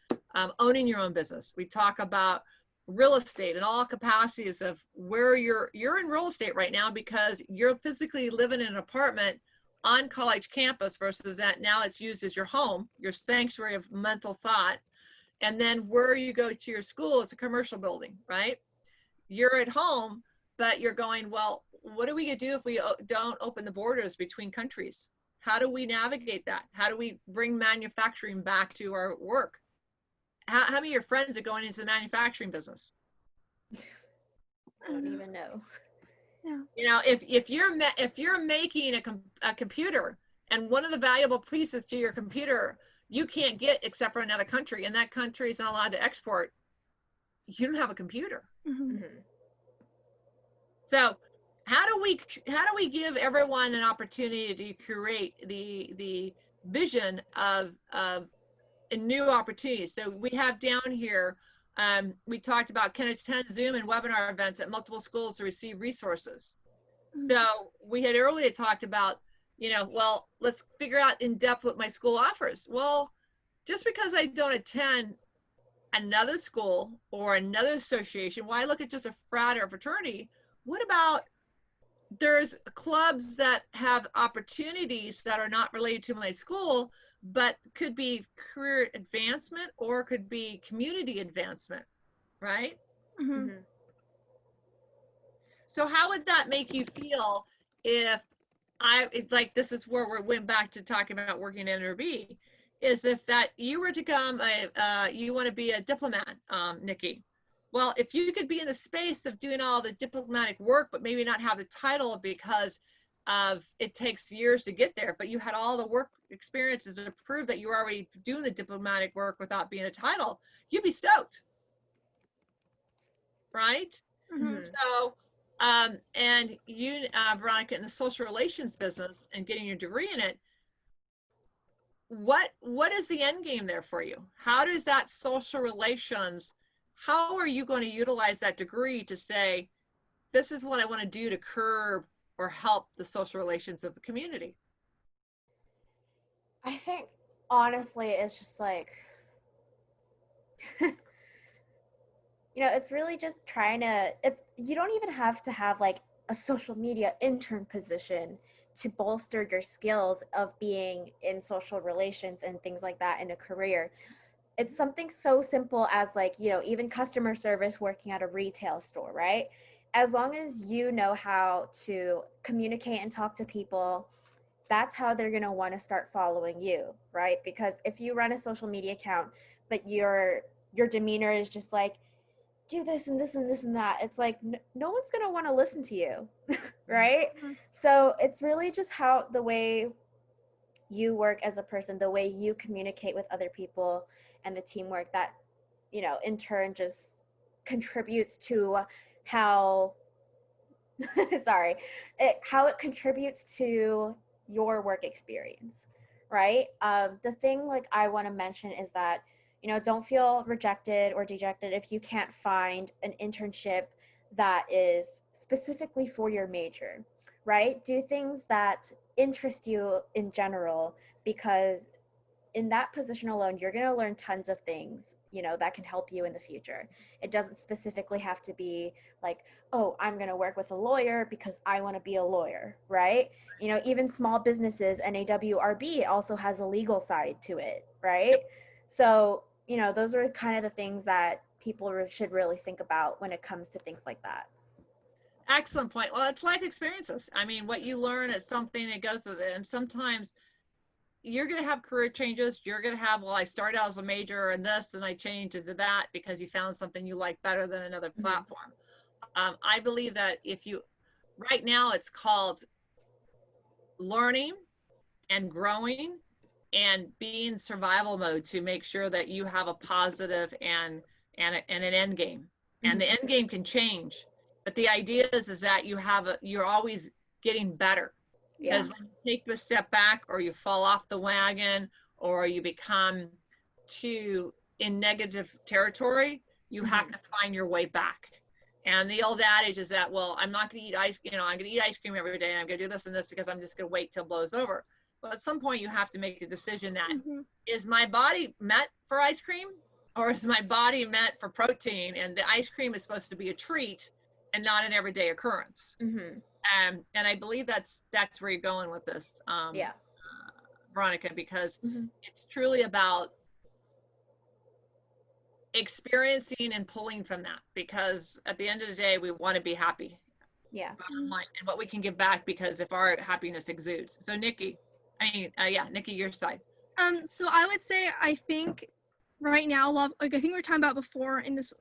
owning your own business, we talk about real estate in all capacities of where you're in real estate right now because you're physically living in an apartment on college campus versus that now it's used as your home, your sanctuary of mental thought. And then where you go to your school is a commercial building, right? You're at home, but you're going, well, what are we gonna do if we don't open the borders between countries? How do we navigate that? How do we bring manufacturing back to our work? How many of your friends are going into the manufacturing business? I don't even know. Yeah. You know, if you're making a computer and one of the valuable pieces to your computer you can't get except for another country and that country is not allowed to export, you don't have a computer. Mm-hmm. Mm-hmm. So how do we give everyone an opportunity to create the vision of new opportunities? So we have down here, we talked about can attend Zoom and webinar events at multiple schools to receive resources. Mm-hmm. So we had earlier talked about, you know, well, let's figure out in depth what my school offers. Well, just because I don't attend another school or another association, why look at just a frat or a fraternity? What about there's clubs that have opportunities that are not related to my school, but could be career advancement or could be community advancement, right? Mm-hmm. Mm-hmm. So how would that make you feel if like this is where we went back to talking about working in NAWRB, is if that you were to come, you want to be a diplomat, Nikki. Well, if you could be in the space of doing all the diplomatic work, but maybe not have the title because of it takes years to get there, but you had all the work experiences to prove that you were already doing the diplomatic work without being a title, you'd be stoked, right? Mm-hmm. So, and you, Veronica, in the social relations business and getting your degree in it, what is the end game there for you? How does that social relations, how are you going to utilize that degree to say, this is what I want to do to curb or help the social relations of the community? I think honestly, it's just like, it's really just trying to, you don't even have to have like a social media intern position to bolster your skills of being in social relations and things like that in a career. It's something so simple as like, even customer service working at a retail store, right? As long as you know how to communicate and talk to people, that's how they're going to want to start following you, right? Because if you run a social media account, but your demeanor is just like, do this and this and this and that, it's like no one's going to want to listen to you, right? Mm-hmm. So it's really just how the way you work as a person, the way you communicate with other people and the teamwork that, in turn just contributes to how how it contributes to your work experience, right? The thing like I want to mention is that, don't feel rejected or dejected if you can't find an internship that is specifically for your major, right? Do things that interest you in general, because in that position alone, you're going to learn tons of things, that can help you in the future. It doesn't specifically have to be like, oh, I'm going to work with a lawyer because I want to be a lawyer, right? Even small businesses, NAWRB also has a legal side to it, right? So, those are kind of the things that people should really think about when it comes to things like that. Excellent point. Well, it's life experiences. I mean, what you learn is something that goes with it. And sometimes you're going to have career changes. You're going to have, well, I started out as a major in this and I changed into that because you found something you like better than another platform. I believe that right now it's called learning and growing and be in survival mode to make sure that you have a positive and an end game. And the end game can change, but the idea is that you're always getting better. Because when you take a step back, or you fall off the wagon, or you become too in negative territory, you have to find your way back. And the old adage is that, well, I'm not going to eat I'm going to eat ice cream every day, and I'm going to do this and this because I'm just going to wait till it blows over. But at some point, you have to make a decision that is my body meant for ice cream, or is my body meant for protein? And the ice cream is supposed to be a treat and not an everyday occurrence. And I believe that's where you're going with this, Veronica, because it's truly about experiencing and pulling from that, because at the end of the day, we want to be happy. Bottom line, and what we can give back, because if our happiness exudes. So Nikki, Nikki, your side. So I would say, I think right now, I think we were talking about before in this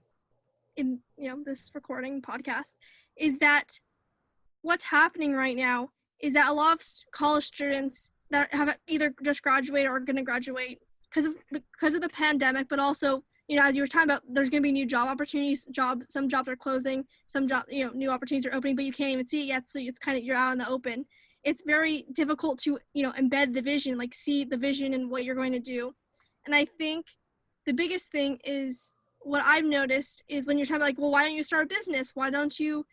recording podcast, is that what's happening right now is that a lot of college students that have either just graduated or are going to graduate because of the pandemic, but also, as you were talking about, there's going to be new job opportunities. Some jobs are closing, new opportunities are opening, but you can't even see it yet. So it's kind of, you're out in the open. It's very difficult to, embed the vision, like see the vision and what you're going to do. And I think the biggest thing is, what I've noticed is, when you're talking about, like, well, why don't you start a business? Why don't you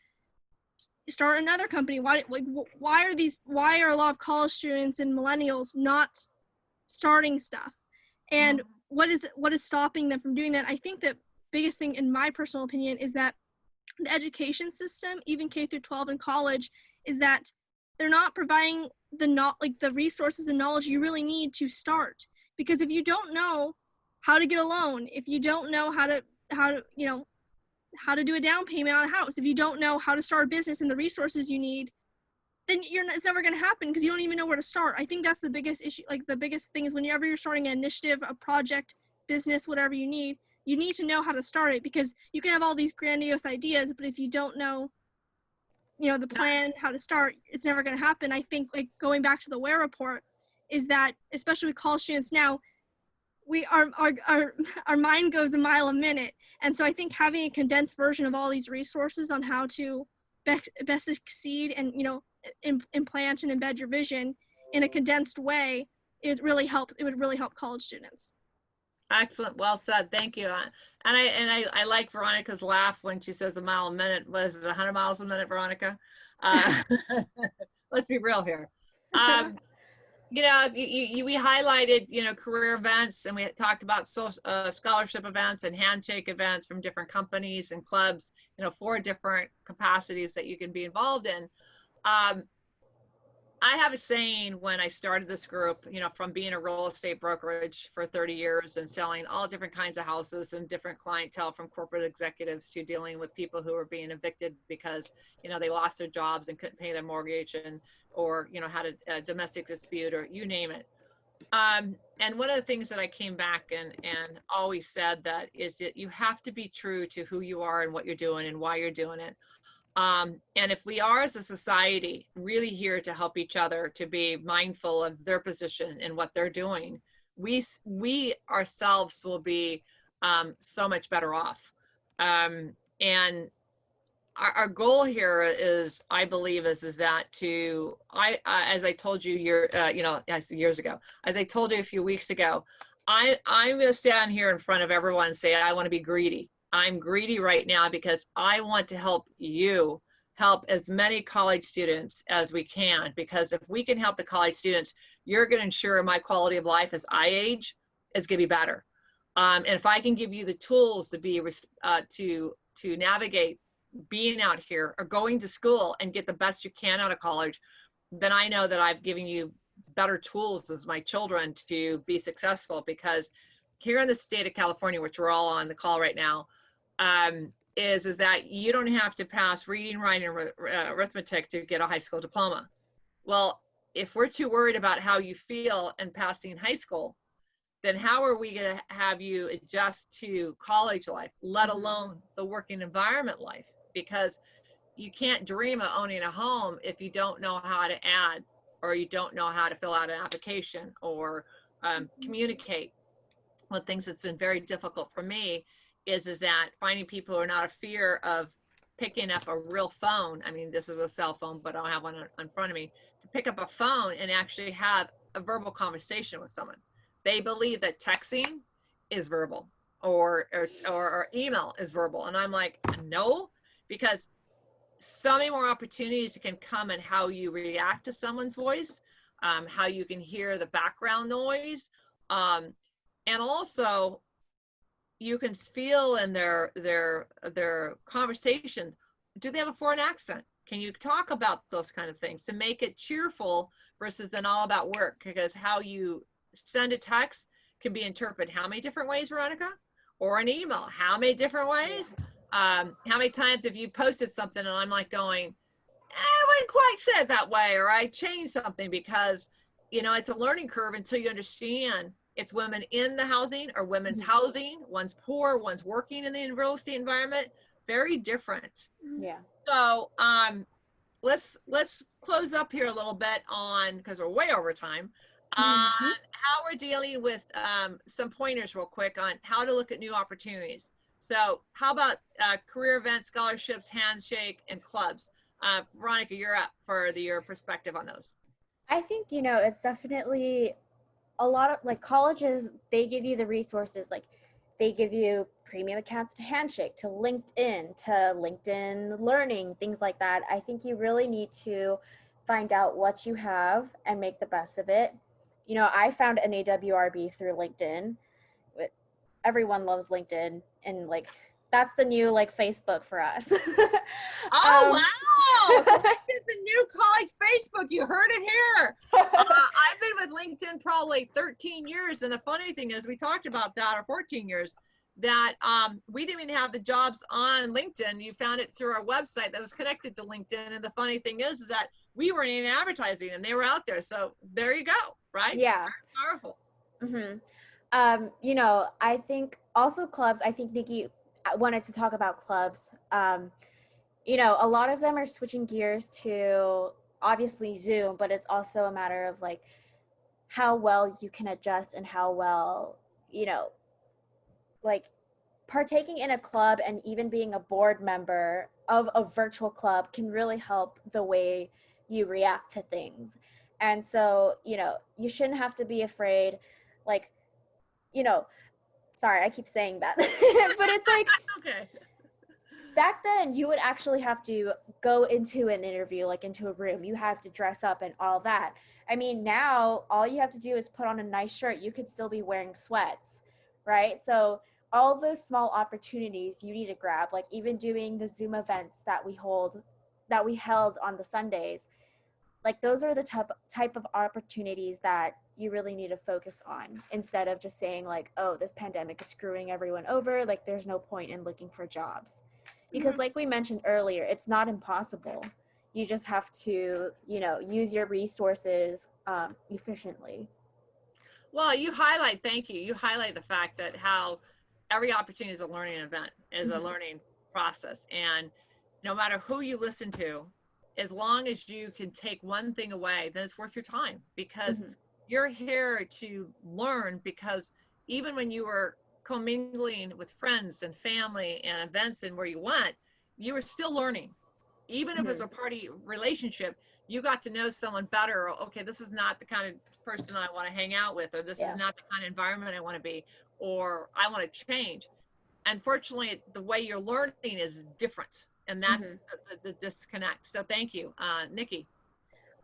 start another company? Why are a lot of college students and millennials not starting stuff? And what is stopping them from doing that? I think the biggest thing, in my personal opinion, is that the education system, even K through 12 in college, is that they're not providing the resources and knowledge you really need to start. Because if you don't know how to get a loan, if you don't know how to do a down payment on a house, if you don't know how to start a business and the resources you need, then it's never going to happen, because you don't even know where to start. I think that's the biggest issue. Like, the biggest thing is, whenever you're starting an initiative, a project, business, whatever you need to know how to start it, because you can have all these grandiose ideas, but if you don't know, the plan, how to start, it's never going to happen. I think, like, going back to the WARE report, is that, especially with college students now, our mind goes a mile a minute. And so I think having a condensed version of all these resources on how to best succeed and, implant and embed your vision in a condensed way, it would really help college students. Excellent. Well said. Thank you. And I like Veronica's laugh when she says a mile a minute. Was it 100 miles a minute, Veronica? Let's be real here. We highlighted, career events, and we talked about scholarship events and handshake events from different companies and clubs, 4 different capacities that you can be involved in. I have a saying when I started this group, from being a real estate brokerage for 30 years and selling all different kinds of houses and different clientele, from corporate executives to dealing with people who are being evicted because, they lost their jobs and couldn't pay their mortgage, or had a domestic dispute, or you name it. And one of the things that I came back and always said that is that you have to be true to who you are and what you're doing and why you're doing it. And if we are, as a society, really here to help each other, to be mindful of their position and what they're doing, we ourselves will be so much better off. And our goal here is, I believe, is that as I told you years ago, as I told you a few weeks ago, I'm going to stand here in front of everyone and say, I want to be greedy. I'm greedy right now because I want to help as many college students as we can, because if we can help the college students, you're going to ensure my quality of life as I age is going to be better. And if I can give you the tools to be to navigate being out here or going to school and get the best you can out of college, then I know that I've given you better tools as my children to be successful. Because here in the state of California, which we're all on the call right now, is that you don't have to pass reading, writing, and arithmetic to get a high school diploma. Well, if we're too worried about how you feel and passing high school, then how are we going to have you adjust to college life, let alone the working environment life? because you can't dream of owning a home if you don't know how to add, or you don't know how to fill out an application, or communicate. One of the things that's been very difficult for me is that finding people who are not a fear of picking up a real phone. I mean, this is a cell phone, but I don't have one in front of me, to pick up a phone and actually have a verbal conversation with someone. They believe that texting is verbal, or email is verbal. And I'm like, no, because so many more opportunities can come in how you react to someone's voice, how you can hear the background noise, and also you can feel in their conversation, do they have a foreign accent? Can you talk about those kind of things to make it cheerful versus an all about work? Because how you send a text can be interpreted how many different ways, Veronica? Or an email, how many different ways? How many times have you posted something and I'm like going, I wouldn't quite say it that way, or I changed something, because, you know, it's a learning curve until you understand it's women in the housing or women's housing. One's poor, one's working in the real estate environment. Very different. Yeah. So let's close up here a little bit on, because we're way over time, how we're dealing with some pointers real quick on how to look at new opportunities. So how about career events, scholarships, Handshake, and clubs? Veronica, you're up for your perspective on those. I think, you know, it's definitely a lot of, like, colleges, they give you the resources, like they give you premium accounts to Handshake, to LinkedIn Learning, things like that. I think you really need to find out what you have and make the best of it. You know, I found NAWRB through LinkedIn. Everyone loves LinkedIn, and like that's the new like Facebook for us. Oh, wow. So LinkedIn's a new college Facebook. You heard it here. I've been with LinkedIn probably 13 years. And the funny thing is, we talked about that, or 14 years, that we didn't even have the jobs on LinkedIn. You found it through our website that was connected to LinkedIn. And the funny thing is that we weren't in advertising and they were out there. So there you go, right? Yeah. Very powerful. You know, I think also clubs, I think Nikki wanted to talk about clubs. You know, a lot of them are switching gears to obviously Zoom, but it's also a matter of like how well you can adjust and how well, you know, like partaking in a club and even being a board member of a virtual club can really help the way you react to things. And so, you know, you shouldn't have to be afraid, like, you know, sorry, I keep saying that, but it's like, okay. Back then you would actually have to go into an interview, like into a room, you have to dress up and all that. I mean, now all you have to do is put on a nice shirt. You could still be wearing sweats, right? So all those small opportunities you need to grab, like even doing the Zoom events that we held on the Sundays, like those are the type of opportunities that you really need to focus on, instead of just saying like, oh, this pandemic is screwing everyone over, like there's no point in looking for jobs. Because like we mentioned earlier, it's not impossible. You just have to, you know, use your resources efficiently. Well, thank you. You highlight the fact that how every opportunity is a learning event, is a learning process. And no matter who you listen to, as long as you can take one thing away, then it's worth your time, because you're here to learn. Because even when you were commingling with friends and family and events and where you went, you were still learning. Even if it was a party relationship, you got to know someone better. Okay, this is not the kind of person I want to hang out with, or this is not the kind of environment I want to be, or I want to change. Unfortunately, the way you're learning is different, and that's the disconnect. So thank you. Nikki.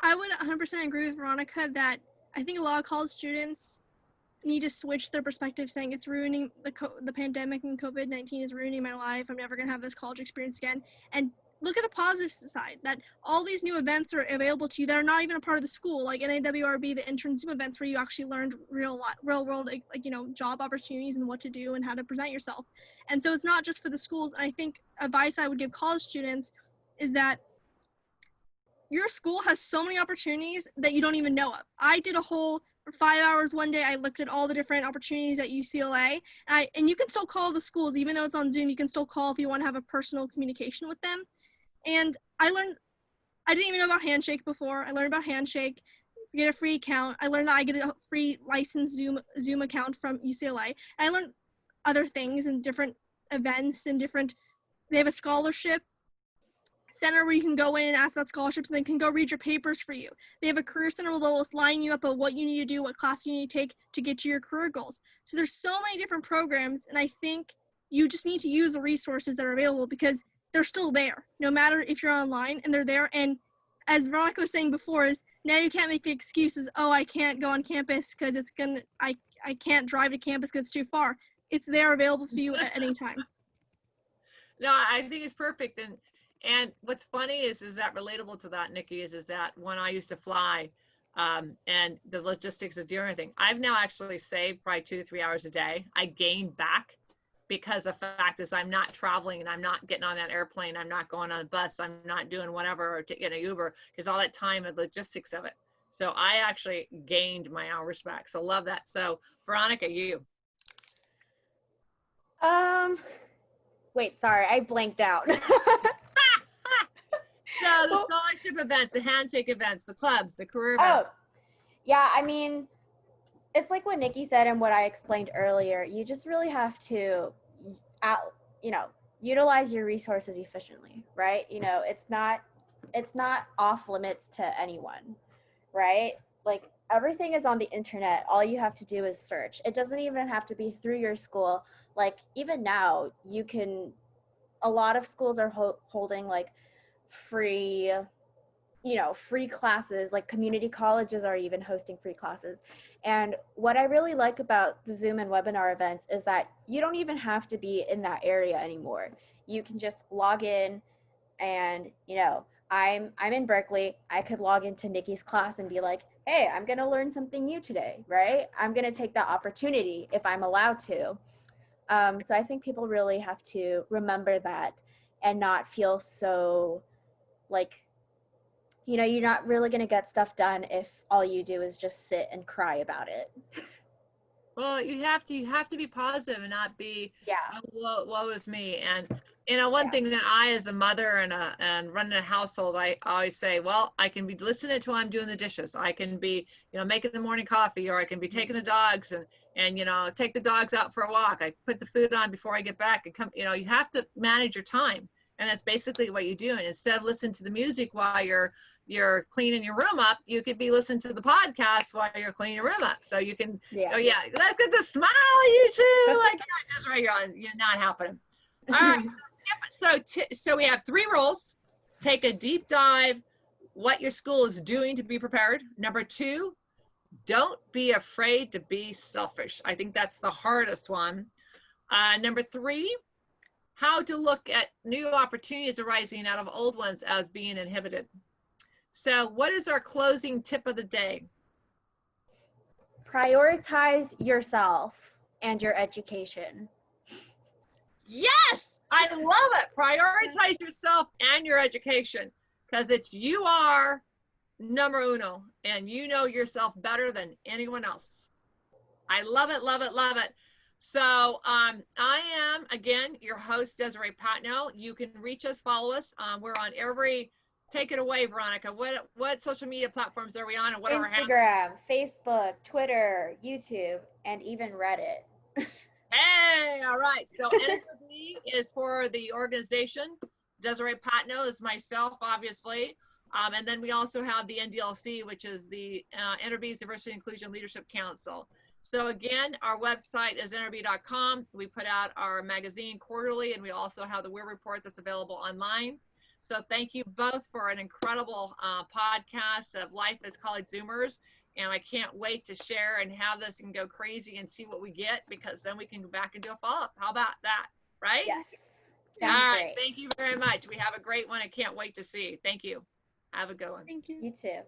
I would 100% agree with Veronica that I think a lot of college students need to switch their perspective, saying it's ruining the pandemic, and COVID-19 is ruining my life. I'm never going to have this college experience again. And look at the positive side, that all these new events are available to you that are not even a part of the school, like NAWRB, the intern Zoom events, where you actually learned real world, like, you know, job opportunities and what to do and how to present yourself. And so it's not just for the schools. And I think advice I would give college students is that your school has so many opportunities that you don't even know of. I did a whole for 5 hours one day. I looked at all the different opportunities at UCLA, and you can still call the schools, even though it's on Zoom. You can still call if you want to have a personal communication with them. And I didn't even know about Handshake before. I learned about Handshake. You get a free account. I learned that I get a free licensed Zoom account from UCLA. And I learned other things and different events and they have a scholarship center where you can go in and ask about scholarships, and they can go read your papers for you. They have a career center where they'll line you up of what you need to do, what class you need to take to get to your career goals. So there's so many different programs, and I think you just need to use the resources that are available because they're still there, no matter if you're online, and they're there. And as Veronica was saying before, is now you can't make the excuses, oh, I can't go on campus because I can't drive to campus because it's too far. It's there available for you at any time. No, I think it's perfect. And what's funny is that relatable to that, Nikki, is that when I used to fly and the logistics of doing everything, I've now actually saved probably 2 to 3 hours a day. I gained back because the fact is I'm not traveling and I'm not getting on that airplane. I'm not going on a bus. I'm not doing whatever or getting an Uber because all that time and logistics of it. So I actually gained my hours back. So love that. So Veronica, you. Wait, sorry, I blanked out. So the scholarship events, the handshake events, the clubs, the career events. Oh, yeah, I mean, it's like what Nikki said and what I explained earlier. You just really have to, utilize your resources efficiently, right? It's not off limits to anyone, right? Like everything is on the internet. All you have to do is search. It doesn't even have to be through your school. Like even now, a lot of schools are holding like free classes, like community colleges are even hosting free classes. And what I really like about the Zoom and webinar events is that you don't even have to be in that area anymore. You can just log in and, I'm in Berkeley. I could log into Nikki's class and be like, hey, I'm going to learn something new today, right? I'm going to take that opportunity if I'm allowed to. So I think people really have to remember that and not feel so like, you're not really going to get stuff done if all you do is just sit and cry about it. Well, you have to be positive and not be, oh, woe is me. And one thing that I, as a mother and running a household, I always say, well, I can be listening to while I'm doing the dishes. I can be, making the morning coffee, or I can be taking the dogs and take the dogs out for a walk. I put the food on before I get back and come. You have to manage your time, and that's basically what you do. And instead of listening to the music while you're cleaning your room up, you could be listening to the podcast while you're cleaning your room up. So you can, look at the smile, you two, like that's right, you're not happening. All right. So we have 3 rules. Take a deep dive, what your school is doing to be prepared. Number 2, don't be afraid to be selfish. I think that's the hardest one. Number 3, how to look at new opportunities arising out of old ones as being inhibited. So what is our closing tip of the day? Prioritize yourself and your education. Yes, I love it. Prioritize yourself and your education, because you are numero uno, and you know yourself better than anyone else. I love it, love it, love it. So I am, again, your host, Desirée Patno. You can reach us, follow us. We're on every, take it away, Veronica. What social media platforms are we on, and what are our handles? Instagram, Facebook, Twitter, YouTube, and even Reddit. Hey, all right. So NAWRB is for the organization. Desirée Patno is myself, obviously. And then we also have the NDLC, which is the NAWRB's Diversity Inclusion Leadership Council. So again, our website is NAWRB.com. We put out our magazine quarterly, and we also have the NAWRB report that's available online. So thank you both for an incredible podcast of Life as College Zoomers. And I can't wait to share and have this and go crazy and see what we get, because then we can go back and do a follow-up. How about that? Right? Yes. All right. Great. Thank you very much. We have a great one. I can't wait to see. Thank you. Have a good one. Thank you. You too.